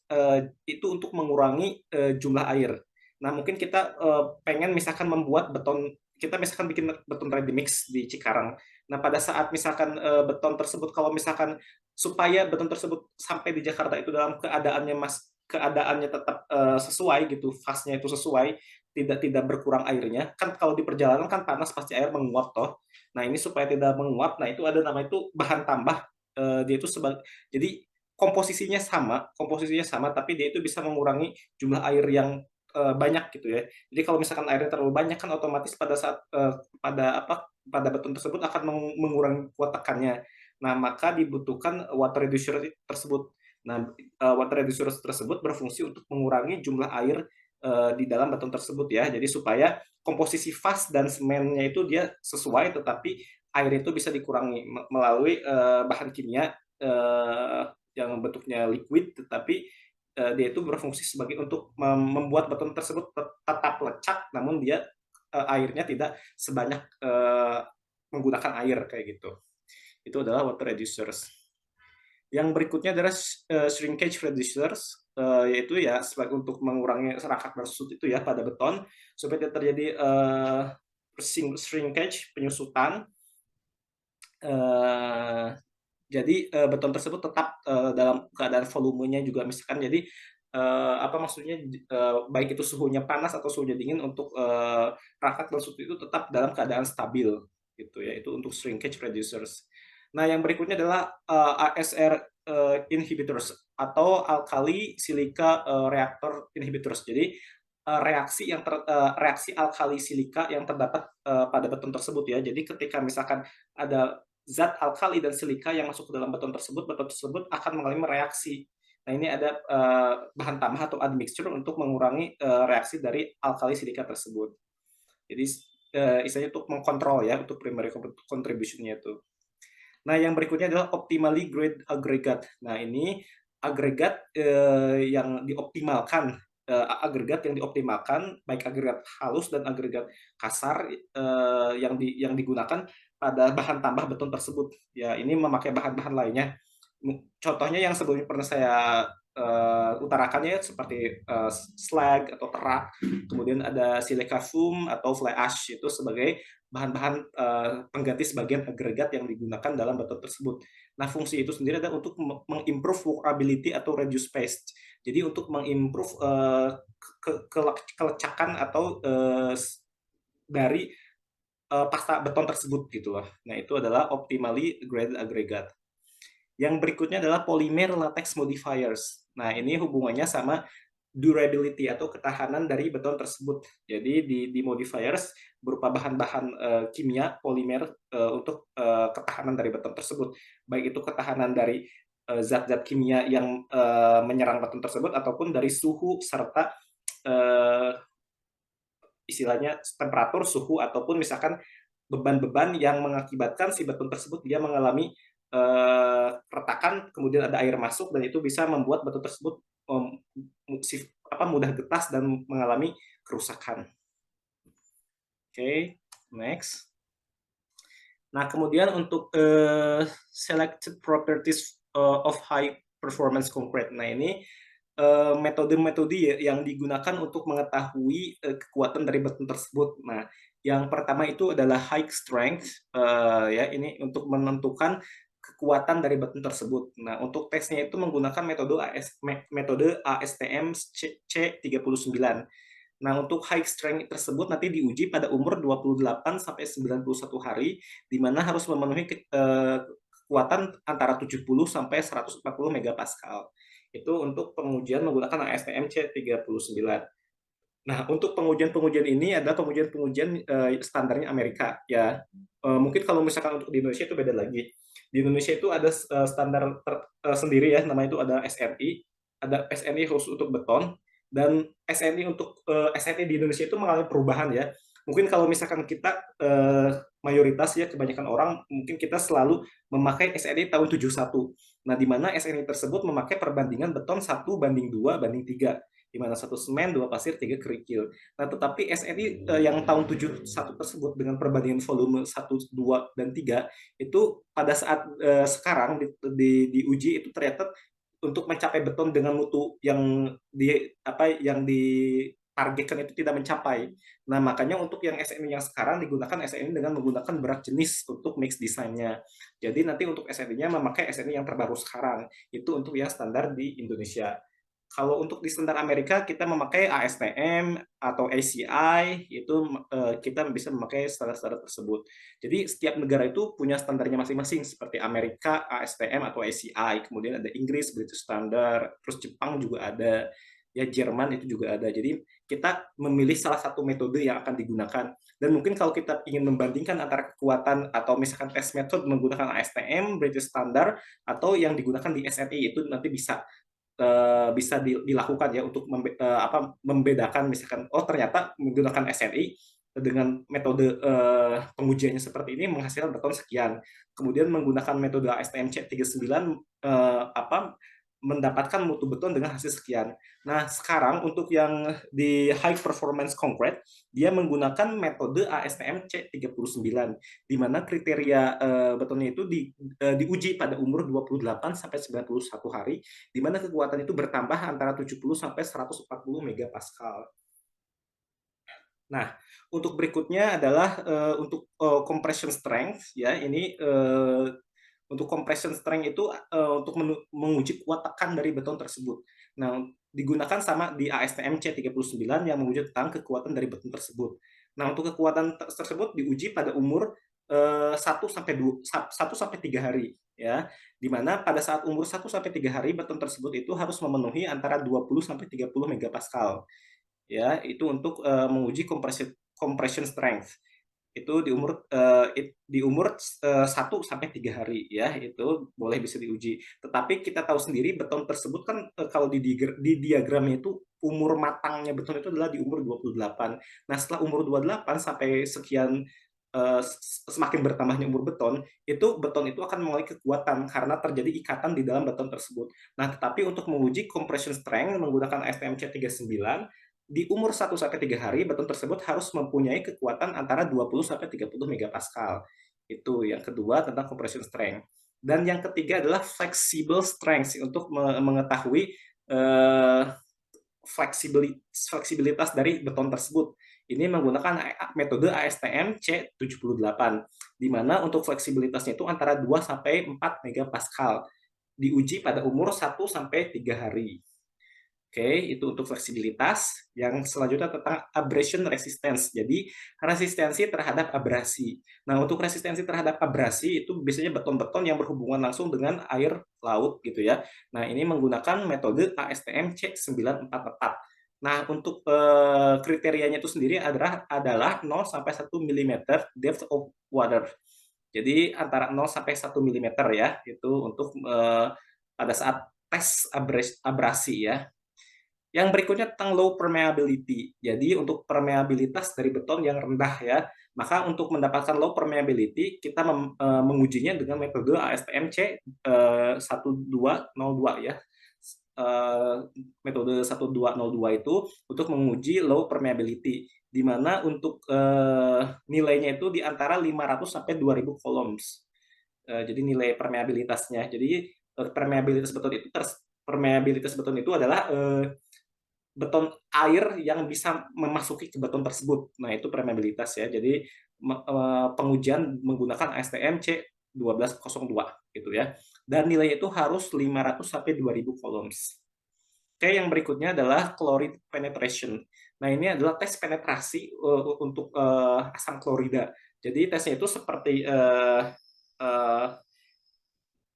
itu untuk mengurangi jumlah air. Nah, mungkin kita pengen misalkan membuat beton, kita misalkan bikin beton ready mix di Cikarang. Nah, pada saat misalkan beton tersebut, kalau misalkan supaya beton tersebut sampai di Jakarta itu dalam keadaannya tetap sesuai gitu, fase-nya itu sesuai, tidak tidak berkurang airnya. Kan kalau di perjalanan kan panas, pasti air menguap toh. Nah, ini supaya tidak menguap, nah itu ada nama itu bahan tambah. Dia itu jadi komposisinya sama, tapi dia itu bisa mengurangi jumlah air yang banyak gitu ya. Jadi kalau misalkan airnya terlalu banyak kan otomatis pada saat pada beton tersebut akan mengurangi kuat tekannya. Nah, maka dibutuhkan water reducer tersebut. Nah, water reducer tersebut berfungsi untuk mengurangi jumlah air di dalam beton tersebut ya. Jadi supaya komposisi fast dan semennya itu dia sesuai, tetapi air itu bisa dikurangi melalui bahan kimia yang bentuknya liquid, tetapi dia itu berfungsi sebagai untuk membuat beton tersebut tetap lecak, namun dia airnya tidak sebanyak menggunakan air kayak gitu. Itu adalah water reducers. Yang berikutnya adalah shrinkage reducers, yaitu ya sebagai untuk mengurangi serakat dan susut itu ya pada beton supaya tidak terjadi shrinkage, penyusutan. Jadi beton tersebut tetap dalam keadaan volumenya juga misalkan, jadi apa maksudnya, baik itu suhunya panas atau suhunya dingin, untuk rakat dan susut itu tetap dalam keadaan stabil gitu ya. Itu untuk shrinkage reducers. Nah, yang berikutnya adalah ASR inhibitors atau alkali silika reaktor inhibitors. Jadi reaksi alkali silika yang terdapat pada beton tersebut ya. Jadi ketika misalkan ada zat alkali dan silika yang masuk ke dalam beton tersebut akan mengalami reaksi. Nah, ini ada bahan tambah atau admixture untuk mengurangi reaksi dari alkali silika tersebut. Jadi istilahnya untuk mengkontrol ya, untuk primary contribution-nya itu. Nah, yang berikutnya adalah optimally grade aggregate. Nah, ini agregat yang dioptimalkan, baik agregat halus dan agregat kasar yang digunakan pada bahan tambah beton tersebut. Ya, ini memakai bahan-bahan lainnya. Contohnya yang sebelumnya pernah saya utarakannya seperti slag atau terak, kemudian ada silica foam atau fly ash, itu sebagai bahan-bahan pengganti sebagian agregat yang digunakan dalam beton tersebut. Nah, fungsi itu sendiri adalah untuk mengimprove workability atau reduce waste. Jadi untuk mengimprove kelecakan atau dari pasta beton tersebut gitu loh. Nah, itu adalah optimally graded aggregate. Yang berikutnya adalah polymer latex modifiers. Nah, ini hubungannya sama durability atau ketahanan dari beton tersebut. Jadi di modifiers berupa bahan-bahan kimia polimer untuk ketahanan dari beton tersebut. Baik itu ketahanan dari zat-zat kimia yang menyerang beton tersebut ataupun dari suhu serta istilahnya temperatur, suhu, ataupun misalkan beban-beban yang mengakibatkan si beton tersebut dia mengalami retakan, kemudian ada air masuk dan itu bisa membuat batu tersebut mudah getas dan mengalami kerusakan. Oke, next. Nah, kemudian untuk selected properties of high performance concrete. Nah, ini metode-metode yang digunakan untuk mengetahui kekuatan dari beton tersebut. Nah, yang pertama itu adalah high strength, ya ini untuk menentukan kekuatan dari beton tersebut. Nah, untuk tesnya itu menggunakan metode ASTM C39. Nah, untuk high strength tersebut nanti diuji pada umur 28 sampai 91 hari, di mana harus memenuhi kekuatan antara 70 sampai 140 megapascal. Itu untuk pengujian menggunakan ASTM C39. Nah, untuk pengujian-pengujian ini adalah pengujian-pengujian standarnya Amerika ya. Mungkin kalau misalkan untuk di Indonesia itu beda lagi. Di Indonesia itu ada standar sendiri ya, namanya itu ada SNI khusus untuk beton, dan SNI untuk SNI di Indonesia itu mengalami perubahan ya. Mungkin kalau misalkan kita mayoritas ya, kebanyakan orang mungkin kita selalu memakai SNI tahun 71. Nah, di mana SNI tersebut memakai perbandingan beton 1:2:3, di mana 1 semen, 2 pasir, 3 kerikil. Nah, tetapi SNI yang tahun 71 tersebut dengan perbandingan volume 1, 2, dan 3 itu pada saat sekarang diuji itu ternyata untuk mencapai beton dengan mutu yang ditargetkan itu tidak mencapai. Nah, makanya untuk yang SNI yang sekarang digunakan SNI dengan menggunakan berat jenis untuk mix desainnya. Jadi nanti untuk SNI-nya memakai SNI yang terbaru sekarang. Itu untuk yang standar di Indonesia. Kalau untuk di standar Amerika kita memakai ASTM atau ACI, itu kita bisa memakai standar-standar tersebut. Jadi setiap negara itu punya standarnya masing-masing, seperti Amerika ASTM atau ACI, kemudian ada Inggris British Standard, terus Jepang juga ada, ya Jerman itu juga ada. Jadi kita memilih salah satu metode yang akan digunakan. Dan mungkin kalau kita ingin membandingkan antara kekuatan atau misalkan test method menggunakan ASTM British Standard atau yang digunakan di SNI, itu nanti bisa dilakukan ya untuk membedakan, misalkan ternyata menggunakan SNI dengan metode pengujiannya seperti ini menghasilkan beton sekian. Kemudian menggunakan metode ASTM C39 mendapatkan mutu beton dengan hasil sekian. Nah, sekarang untuk yang di high performance concrete, dia menggunakan metode ASTM C39, di mana kriteria betonnya itu diuji pada umur 28 sampai 91 hari, di mana kekuatan itu bertambah antara 70 sampai 140 megapascal. Nah, untuk berikutnya adalah untuk compression strength ya. Ini untuk compression strength itu untuk menguji kuat tekan dari beton tersebut. Nah, digunakan sama di ASTM C39 yang menguji tentang kekuatan dari beton tersebut. Nah, untuk kekuatan tersebut diuji pada umur 1 sampai 3 hari ya. Di mana pada saat umur 1 sampai 3 hari beton tersebut itu harus memenuhi antara 20 sampai 30 megapascal. Ya, itu untuk menguji compression strength itu di umur 1 sampai 3 hari ya, itu boleh bisa diuji. Tetapi kita tahu sendiri beton tersebut kan kalau di diagramnya itu umur matangnya beton itu adalah di umur 28. Nah, setelah umur 28 sampai sekian semakin bertambahnya umur beton itu akan mengalami kekuatan karena terjadi ikatan di dalam beton tersebut. Nah, tetapi untuk menguji compression strength menggunakan STMC 39 di umur 1 sampai 3 hari beton tersebut harus mempunyai kekuatan antara 20 sampai 30 megapascal. Itu yang kedua tentang compression strength. Dan yang ketiga adalah flexible strength untuk mengetahui fleksibilitas dari beton tersebut. Ini menggunakan metode ASTM C78, di mana untuk fleksibilitasnya itu antara 2 sampai 4 megapascal. Diuji pada umur 1 sampai 3 hari. Oke, itu untuk fleksibilitas. Yang selanjutnya tentang abrasion resistance. Jadi, resistensi terhadap abrasi. Nah, untuk resistensi terhadap abrasi itu biasanya beton-beton yang berhubungan langsung dengan air laut gitu ya. Nah, ini menggunakan metode ASTM C944. Nah, untuk kriterianya itu sendiri adalah 0 sampai 1 mm depth of water. Jadi antara 0 sampai 1 mm ya, itu untuk pada saat tes abrasi ya. Yang berikutnya tentang low permeability. Jadi untuk permeabilitas dari beton yang rendah ya. Maka untuk mendapatkan low permeability kita mengujinya dengan metode ASTM C1202 ya. Metode 1202 itu untuk menguji low permeability, di mana untuk nilainya itu di antara 500 sampai 2000 coulombs. Jadi nilai permeabilitasnya. Jadi permeabilitas beton itu adalah beton air yang bisa memasuki ke beton tersebut. Nah, itu permeabilitas ya. Jadi pengujian menggunakan ASTM C1202 gitu ya. Dan nilainya itu harus 500 sampai 2000 coulombs. Oke, yang berikutnya adalah chloride penetration. Nah, ini adalah tes penetrasi untuk asam klorida. Jadi tesnya itu seperti uh,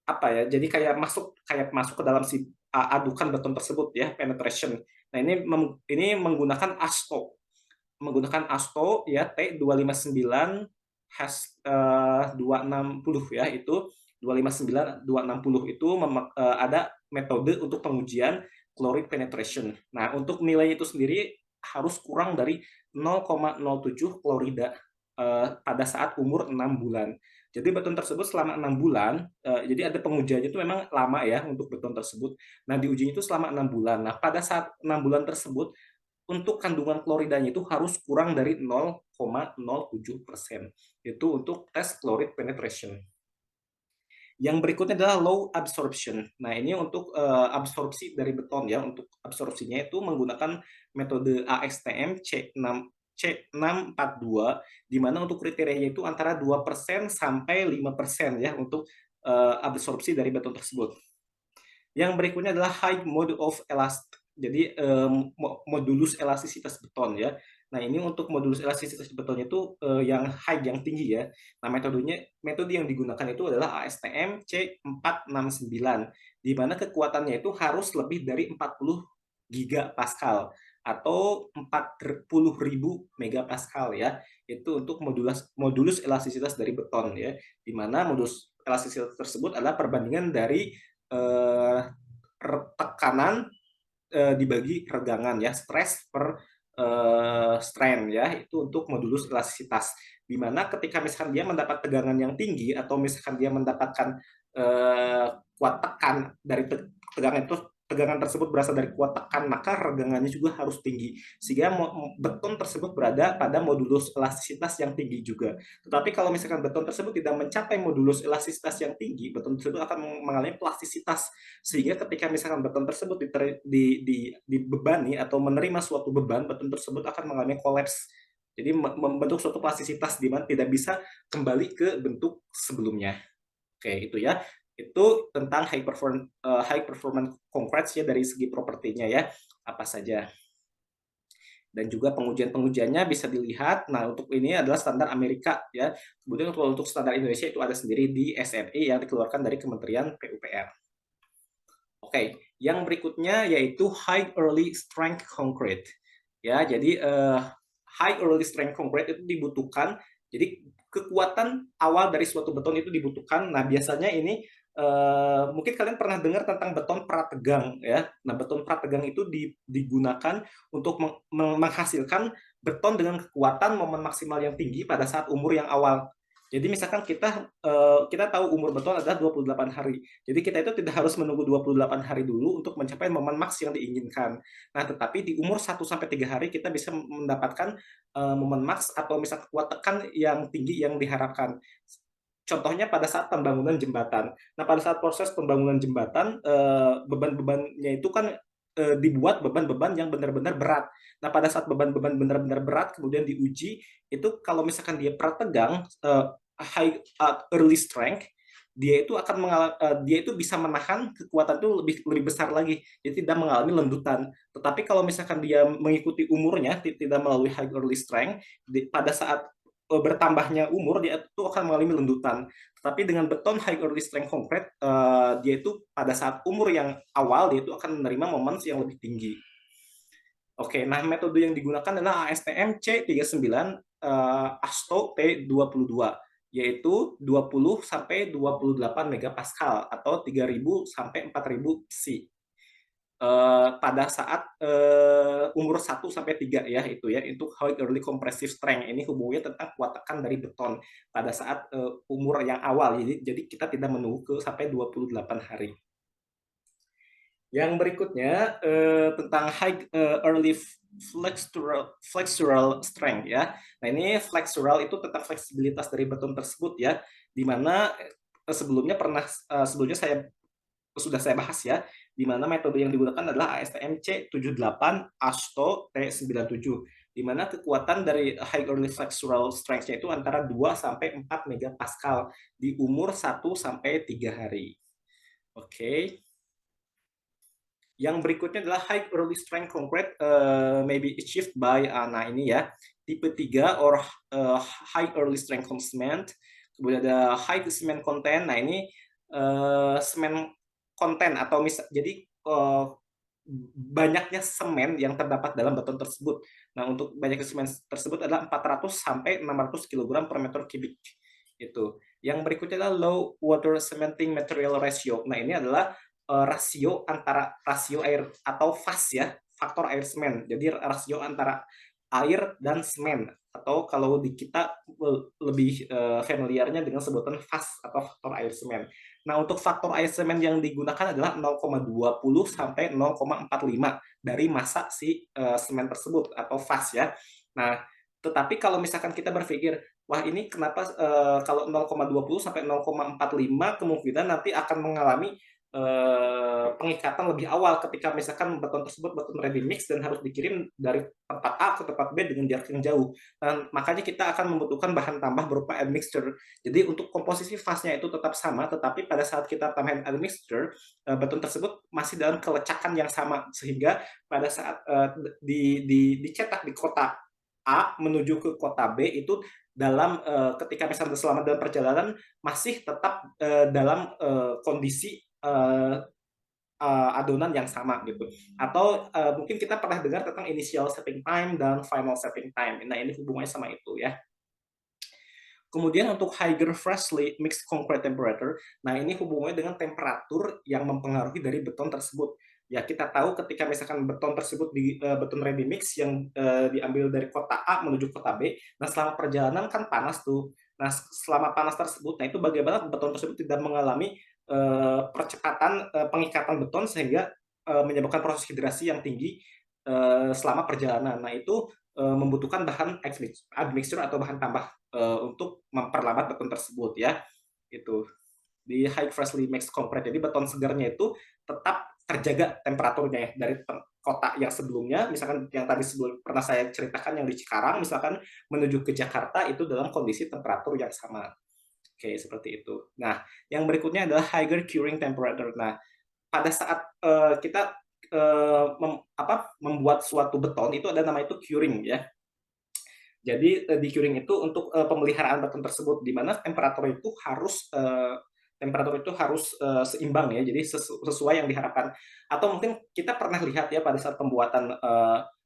apa ya? Jadi kayak masuk ke dalam si adukan beton tersebut ya, penetration. Nah, ini menggunakan ASTO ya T259 has 260 ya, itu 259 260 itu ada metode untuk pengujian chloride penetration. Nah, untuk nilai itu sendiri harus kurang dari 0,07 klorida pada saat umur 6 bulan. Jadi beton tersebut selama 6 bulan, jadi ada pengujiannya itu memang lama ya untuk beton tersebut. Nah, diujinya itu selama 6 bulan. Nah, pada saat 6 bulan tersebut, untuk kandungan kloridanya itu harus kurang dari 0,07%. Itu untuk tes chloride penetration. Yang berikutnya adalah low absorption. Nah, ini untuk absorpsi dari beton ya. Untuk absorpsinya itu menggunakan metode ASTM C642, di mana untuk kriterianya itu antara 2% sampai 5% ya untuk absorpsi dari beton tersebut. Yang berikutnya adalah high mode of elastic. Jadi modulus elastisitas beton ya. Nah, ini untuk modulus elastisitas betonnya itu yang high, yang tinggi ya. Nah, metode yang digunakan itu adalah ASTM C469, di mana kekuatannya itu harus lebih dari 40 gigapascal atau 40.000 megapascal ya. Itu untuk modulus elastisitas dari beton ya. Di mana modulus elastisitas tersebut adalah perbandingan dari tekanan dibagi regangan ya, stress per strain ya, itu untuk modulus elastisitas. Dimana ketika misalkan dia mendapat tegangan yang tinggi atau misalkan dia mendapatkan kuat tekan dari tegangan itu, tegangan tersebut berasal dari kuat tekan, maka regangannya juga harus tinggi sehingga beton tersebut berada pada modulus elastisitas yang tinggi juga. Tetapi kalau misalkan beton tersebut tidak mencapai modulus elastisitas yang tinggi, beton tersebut akan mengalami plastisitas, sehingga ketika misalkan beton tersebut dibebani atau menerima suatu beban, beton tersebut akan mengalami kolaps. Jadi membentuk suatu plastisitas di mana tidak bisa kembali ke bentuk sebelumnya. Oke, itu ya. Itu tentang high performance concrete ya, dari segi propertinya ya, apa saja. Dan juga pengujian-pengujiannya bisa dilihat. Nah, untuk ini adalah standar Amerika ya. Kemudian untuk standar Indonesia itu ada sendiri di SNI yang dikeluarkan dari Kementerian PUPR. Oke, yang berikutnya yaitu high early strength concrete. Ya, jadi high early strength concrete itu dibutuhkan. Jadi kekuatan awal dari suatu beton itu dibutuhkan. Nah, biasanya ini mungkin kalian pernah dengar tentang beton prategang ya. Nah, beton prategang itu digunakan untuk menghasilkan beton dengan kekuatan momen maksimal yang tinggi pada saat umur yang awal. Jadi misalkan kita tahu umur beton adalah 28 hari. Jadi kita itu tidak harus menunggu 28 hari dulu untuk mencapai momen maks yang diinginkan. Nah, tetapi di umur 1 sampai 3 hari kita bisa mendapatkan momen maks atau misalkan kuat tekan yang tinggi yang diharapkan. Contohnya pada saat pembangunan jembatan. Nah, pada saat proses pembangunan jembatan, beban-bebannya itu kan dibuat beban-beban yang benar-benar berat. Nah, pada saat beban-beban benar-benar berat kemudian diuji, itu kalau misalkan dia prategang, high early strength, dia itu bisa menahan kekuatan itu lebih lebih besar lagi, jadi tidak mengalami lendutan. Tetapi kalau misalkan dia mengikuti umurnya, tidak melalui high early strength, pada saat bertambahnya umur dia itu akan mengalami lendutan. Tetapi dengan beton high early strength concrete, dia itu pada saat umur yang awal dia itu akan menerima momen yang lebih tinggi. Oke, nah metode yang digunakan adalah ASTM C39 ASTO T22, yaitu 20 sampai 28 megapascal atau 3000 sampai 4000 psi. pada saat umur 1 sampai 3 ya itu high early compressive strength ini hubungannya tentang kuat tekan dari beton pada saat umur yang awal jadi kita tidak menunggu sampai 28 hari. Yang berikutnya tentang high early flexural strength ya. Nah ini flexural itu tentang fleksibilitas dari beton tersebut ya, di mana sebelumnya sudah saya bahas ya, di mana metode yang digunakan adalah ASTM C78 ASTO T97, di mana kekuatan dari high early flexural strength-nya itu antara 2 sampai 4 megapascal di umur 1 sampai 3 hari. Oke. Yang berikutnya adalah high early strength concrete may be achieved by nah ini ya, tipe 3 or high early strength cement. Kemudian ada high cement content. Nah ini semen konten atau jadi banyaknya semen yang terdapat dalam beton tersebut. Nah, untuk banyaknya semen tersebut adalah 400 sampai 600 kg per meter kubik. Itu. Yang berikutnya adalah low water cementing material ratio. Nah, ini adalah rasio air atau FAS ya, faktor air semen. Jadi rasio antara air dan semen, atau kalau di kita lebih familiarnya dengan sebutan FAS atau faktor air semen. Nah, untuk faktor air semen yang digunakan adalah 0,20 sampai 0,45 dari massa si semen tersebut atau FAS ya. Nah, tetapi kalau misalkan kita berpikir, wah ini kenapa kalau 0,20 sampai 0,45 kemungkinan nanti akan mengalami pengikatan lebih awal ketika misalkan beton tersebut beton ready mix dan harus dikirim dari tempat A ke tempat B dengan jarak yang jauh. Dan makanya kita akan membutuhkan bahan tambah berupa admixture. Jadi untuk komposisi fasnya itu tetap sama, tetapi pada saat kita tambahin admixture, beton tersebut masih dalam kelecakan yang sama, sehingga pada saat dicetak di kota A menuju ke kota B itu dalam ketika misalnya selama dalam perjalanan masih tetap dalam kondisi adonan yang sama gitu. Atau mungkin kita pernah dengar tentang initial setting time dan final setting time. Nah, ini hubungannya sama itu ya. Kemudian untuk higher freshly mixed concrete temperature, nah ini hubungannya dengan temperatur yang mempengaruhi dari beton tersebut. Ya kita tahu ketika misalkan beton tersebut di beton ready mix yang diambil dari kota A menuju kota B, nah selama perjalanan kan panas tuh. Nah selama panas tersebut, nah itu bagaimana beton tersebut tidak mengalami percepatan pengikatan beton sehingga menyebabkan proses hidrasi yang tinggi selama perjalanan. Nah itu membutuhkan bahan admixture atau bahan tambah untuk memperlambat beton tersebut ya. Itu di high freshly mixed concrete. Jadi beton segarnya itu tetap terjaga temperaturnya ya, dari kota yang sebelumnya, misalkan yang tadi sebelum pernah saya ceritakan yang di Cikarang, misalkan menuju ke Jakarta itu dalam kondisi temperatur yang sama. Oke, seperti itu. Nah, yang berikutnya adalah higher curing temperature. Nah, pada saat kita membuat suatu beton itu ada nama itu curing ya. Jadi di curing itu untuk pemeliharaan beton tersebut, di mana temperatur itu harus seimbang ya, jadi sesuai yang diharapkan. Atau mungkin kita pernah lihat ya pada saat pembuatan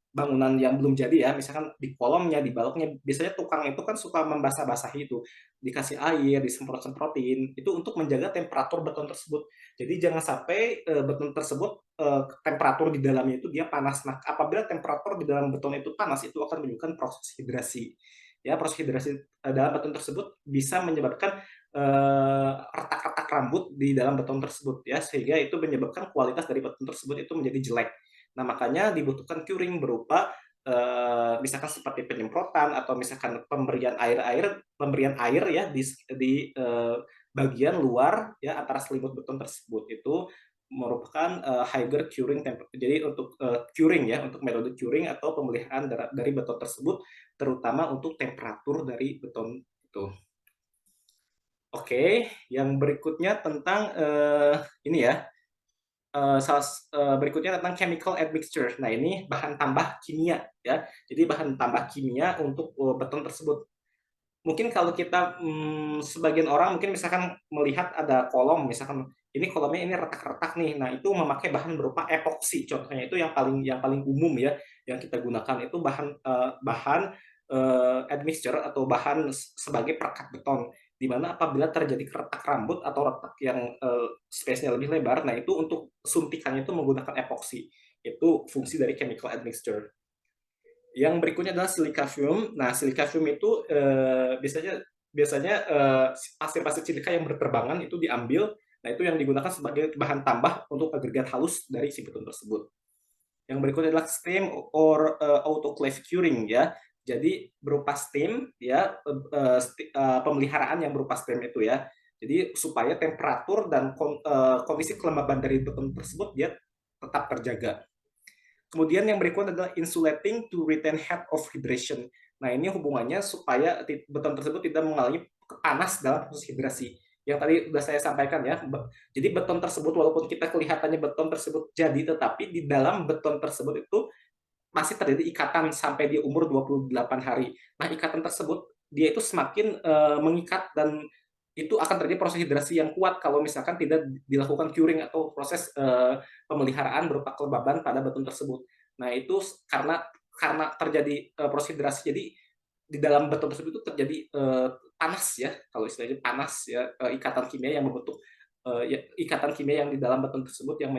bangunan yang belum jadi ya, misalkan di kolomnya, di baloknya, biasanya tukang itu kan suka membasah-basahi itu, dikasih air, disemprot-semprotin, itu untuk menjaga temperatur beton tersebut. Jadi jangan sampai beton tersebut temperatur di dalamnya itu dia panas. Nah, apabila temperatur di dalam beton itu panas, itu akan menunjukkan proses hidrasi. Ya, proses hidrasi dalam beton tersebut bisa menyebabkan retak-retak rambut di dalam beton tersebut ya, sehingga itu menyebabkan kualitas dari beton tersebut itu menjadi jelek. Nah, makanya dibutuhkan curing berupa misalkan seperti penyemprotan atau misalkan pemberian air ya di bagian luar ya antara selimut beton tersebut itu merupakan higher curing temperature. Jadi untuk curing ya, untuk metode curing atau pemeliharaan dari beton tersebut, terutama untuk temperatur dari beton itu. Oke, yang berikutnya tentang ini ya, berikutnya tentang chemical admixture. Nah ini bahan tambah kimia ya. Jadi bahan tambah kimia untuk beton tersebut. Mungkin kalau kita sebagian orang mungkin misalkan melihat ada kolom, misalkan ini kolomnya ini retak-retak nih. Nah itu memakai bahan berupa epoksi. Contohnya itu yang paling umum ya yang kita gunakan itu bahan admixture atau bahan sebagai perekat beton. di mana apabila terjadi retak rambut atau retak yang space-nya lebih lebar, nah itu untuk suntikannya itu menggunakan epoxy. Itu fungsi dari chemical admixture. Yang berikutnya adalah silikavium. Nah, silikavium itu biasanya biasanya pasir-pasir silika yang berterbangan itu diambil. Nah, itu yang digunakan sebagai bahan tambah untuk agregat halus dari si beton tersebut. Yang berikutnya adalah steam or autoclave curing ya. Jadi berupa steam ya, pemeliharaan yang berupa steam itu ya. Jadi supaya temperatur dan kondisi kelembaban dari beton tersebut dia tetap terjaga. Kemudian yang berikutnya adalah insulating to retain heat of hydration. Nah, ini hubungannya supaya beton tersebut tidak mengalami panas dalam proses hidrasi. Yang tadi sudah saya sampaikan ya. Jadi beton tersebut walaupun kita kelihatannya beton tersebut jadi, tetapi di dalam beton tersebut itu masih terjadi ikatan sampai di umur 28 hari. Nah, ikatan tersebut dia itu semakin mengikat dan itu akan terjadi proses hidrasi yang kuat kalau misalkan tidak dilakukan curing atau proses pemeliharaan berupa kelembaban pada beton tersebut. Nah, itu karena terjadi proses hidrasi, jadi di dalam beton tersebut itu terjadi panas ya, kalau istilahnya panas ya, ikatan kimia yang membentuk ikatan kimia yang di dalam beton tersebut yang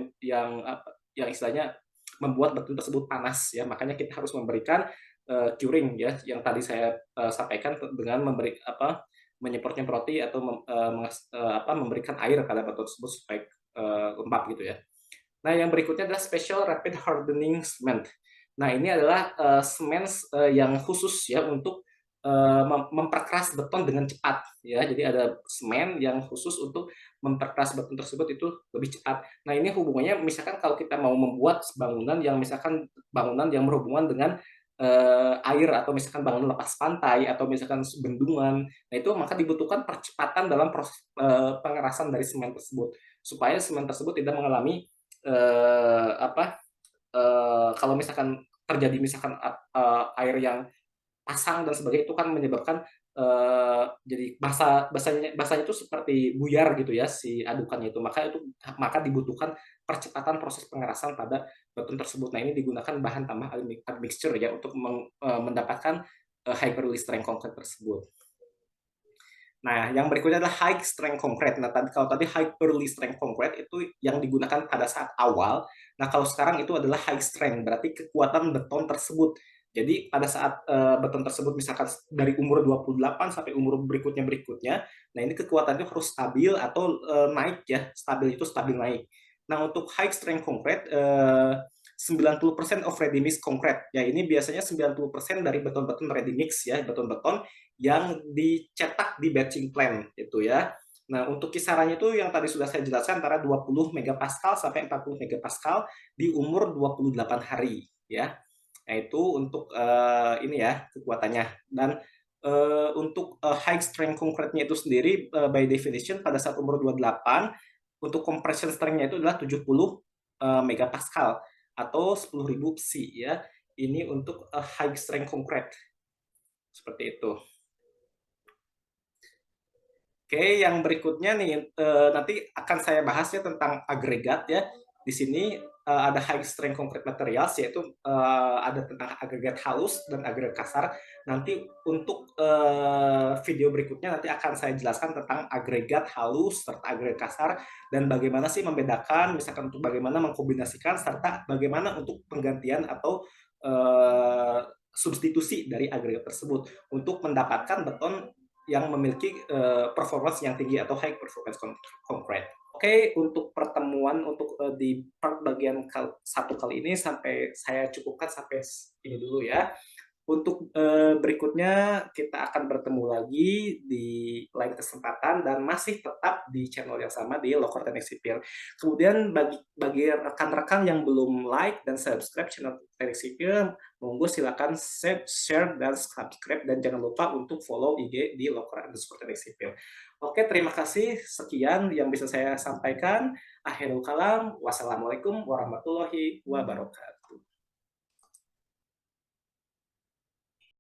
istilahnya membuat beton tersebut panas ya. Makanya kita harus memberikan curing ya, yang tadi saya sampaikan dengan menyemprot-nyemproti atau memberikan air pada beton tersebut supaya lembab gitu ya. Nah, yang berikutnya adalah special rapid hardening cement. Nah, ini adalah semen yang khusus ya untuk memperkeras beton dengan cepat ya. Jadi ada semen yang khusus untuk memperkeras beton tersebut itu lebih cepat. Nah, ini hubungannya misalkan kalau kita mau membuat bangunan yang misalkan bangunan yang berhubungan dengan air atau misalkan bangunan lepas pantai atau misalkan bendungan. Nah, itu maka dibutuhkan percepatan dalam proses pengerasan dari semen tersebut supaya semen tersebut tidak mengalami kalau misalkan terjadi misalkan air yang pasang dan sebagainya itu kan menyebabkan jadi basahnya itu seperti buyar gitu ya si adukannya itu maka dibutuhkan percepatan proses pengerasan pada beton tersebut. Nah, ini digunakan bahan tambah admixture ya untuk mendapatkan high purity strength concrete tersebut. Nah, yang berikutnya adalah high strength concrete. Nah, kalau tadi high early strength concrete itu yang digunakan pada saat awal. Nah, kalau sekarang itu adalah high strength, berarti kekuatan beton tersebut. Jadi pada saat beton tersebut misalkan dari umur 28 sampai umur berikutnya, nah ini kekuatannya harus stabil atau naik ya, stabil naik. Nah, untuk high strength concrete 90% of ready mix concrete. Ya, ini biasanya 90% dari beton-beton ready mix ya, beton-beton yang dicetak di batching plant itu ya. Nah, untuk kisarannya itu yang tadi sudah saya jelaskan antara 20 megapascal sampai 40 megapascal di umur 28 hari ya. Nah, itu untuk ini ya kekuatannya. Dan untuk high strength concrete-nya itu sendiri by definition pada saat umur 28 untuk compression strength-nya itu adalah 70 megapascal atau 10.000 psi ya. Ini untuk high strength concrete. Seperti itu. Oke, yang berikutnya nih nanti akan saya bahas ya tentang agregat ya. Di sini ada high strength concrete materials yaitu ada tentang agregat halus dan agregat kasar. Nanti untuk video berikutnya nanti akan saya jelaskan tentang agregat halus serta agregat kasar dan bagaimana sih membedakan, misalkan untuk bagaimana mengkombinasikan serta bagaimana untuk penggantian atau substitusi dari agregat tersebut untuk mendapatkan beton yang memiliki performance yang tinggi atau high performance concrete. Oke, untuk pertemuan untuk di part bagian satu kali ini sampai saya cukupkan sampai ini dulu ya. Untuk berikutnya kita akan bertemu lagi di lain kesempatan dan masih tetap di channel yang sama di Loker Teknik Sipil. Kemudian bagi rekan-rekan yang belum like dan subscribe channel Teknik Sipil, monggo silakan share dan subscribe dan jangan lupa untuk follow IG di Loker_Teknik Sipil. Oke, terima kasih. Sekian yang bisa saya sampaikan. Akhirul kalam. Wassalamualaikum warahmatullahi wabarakatuh.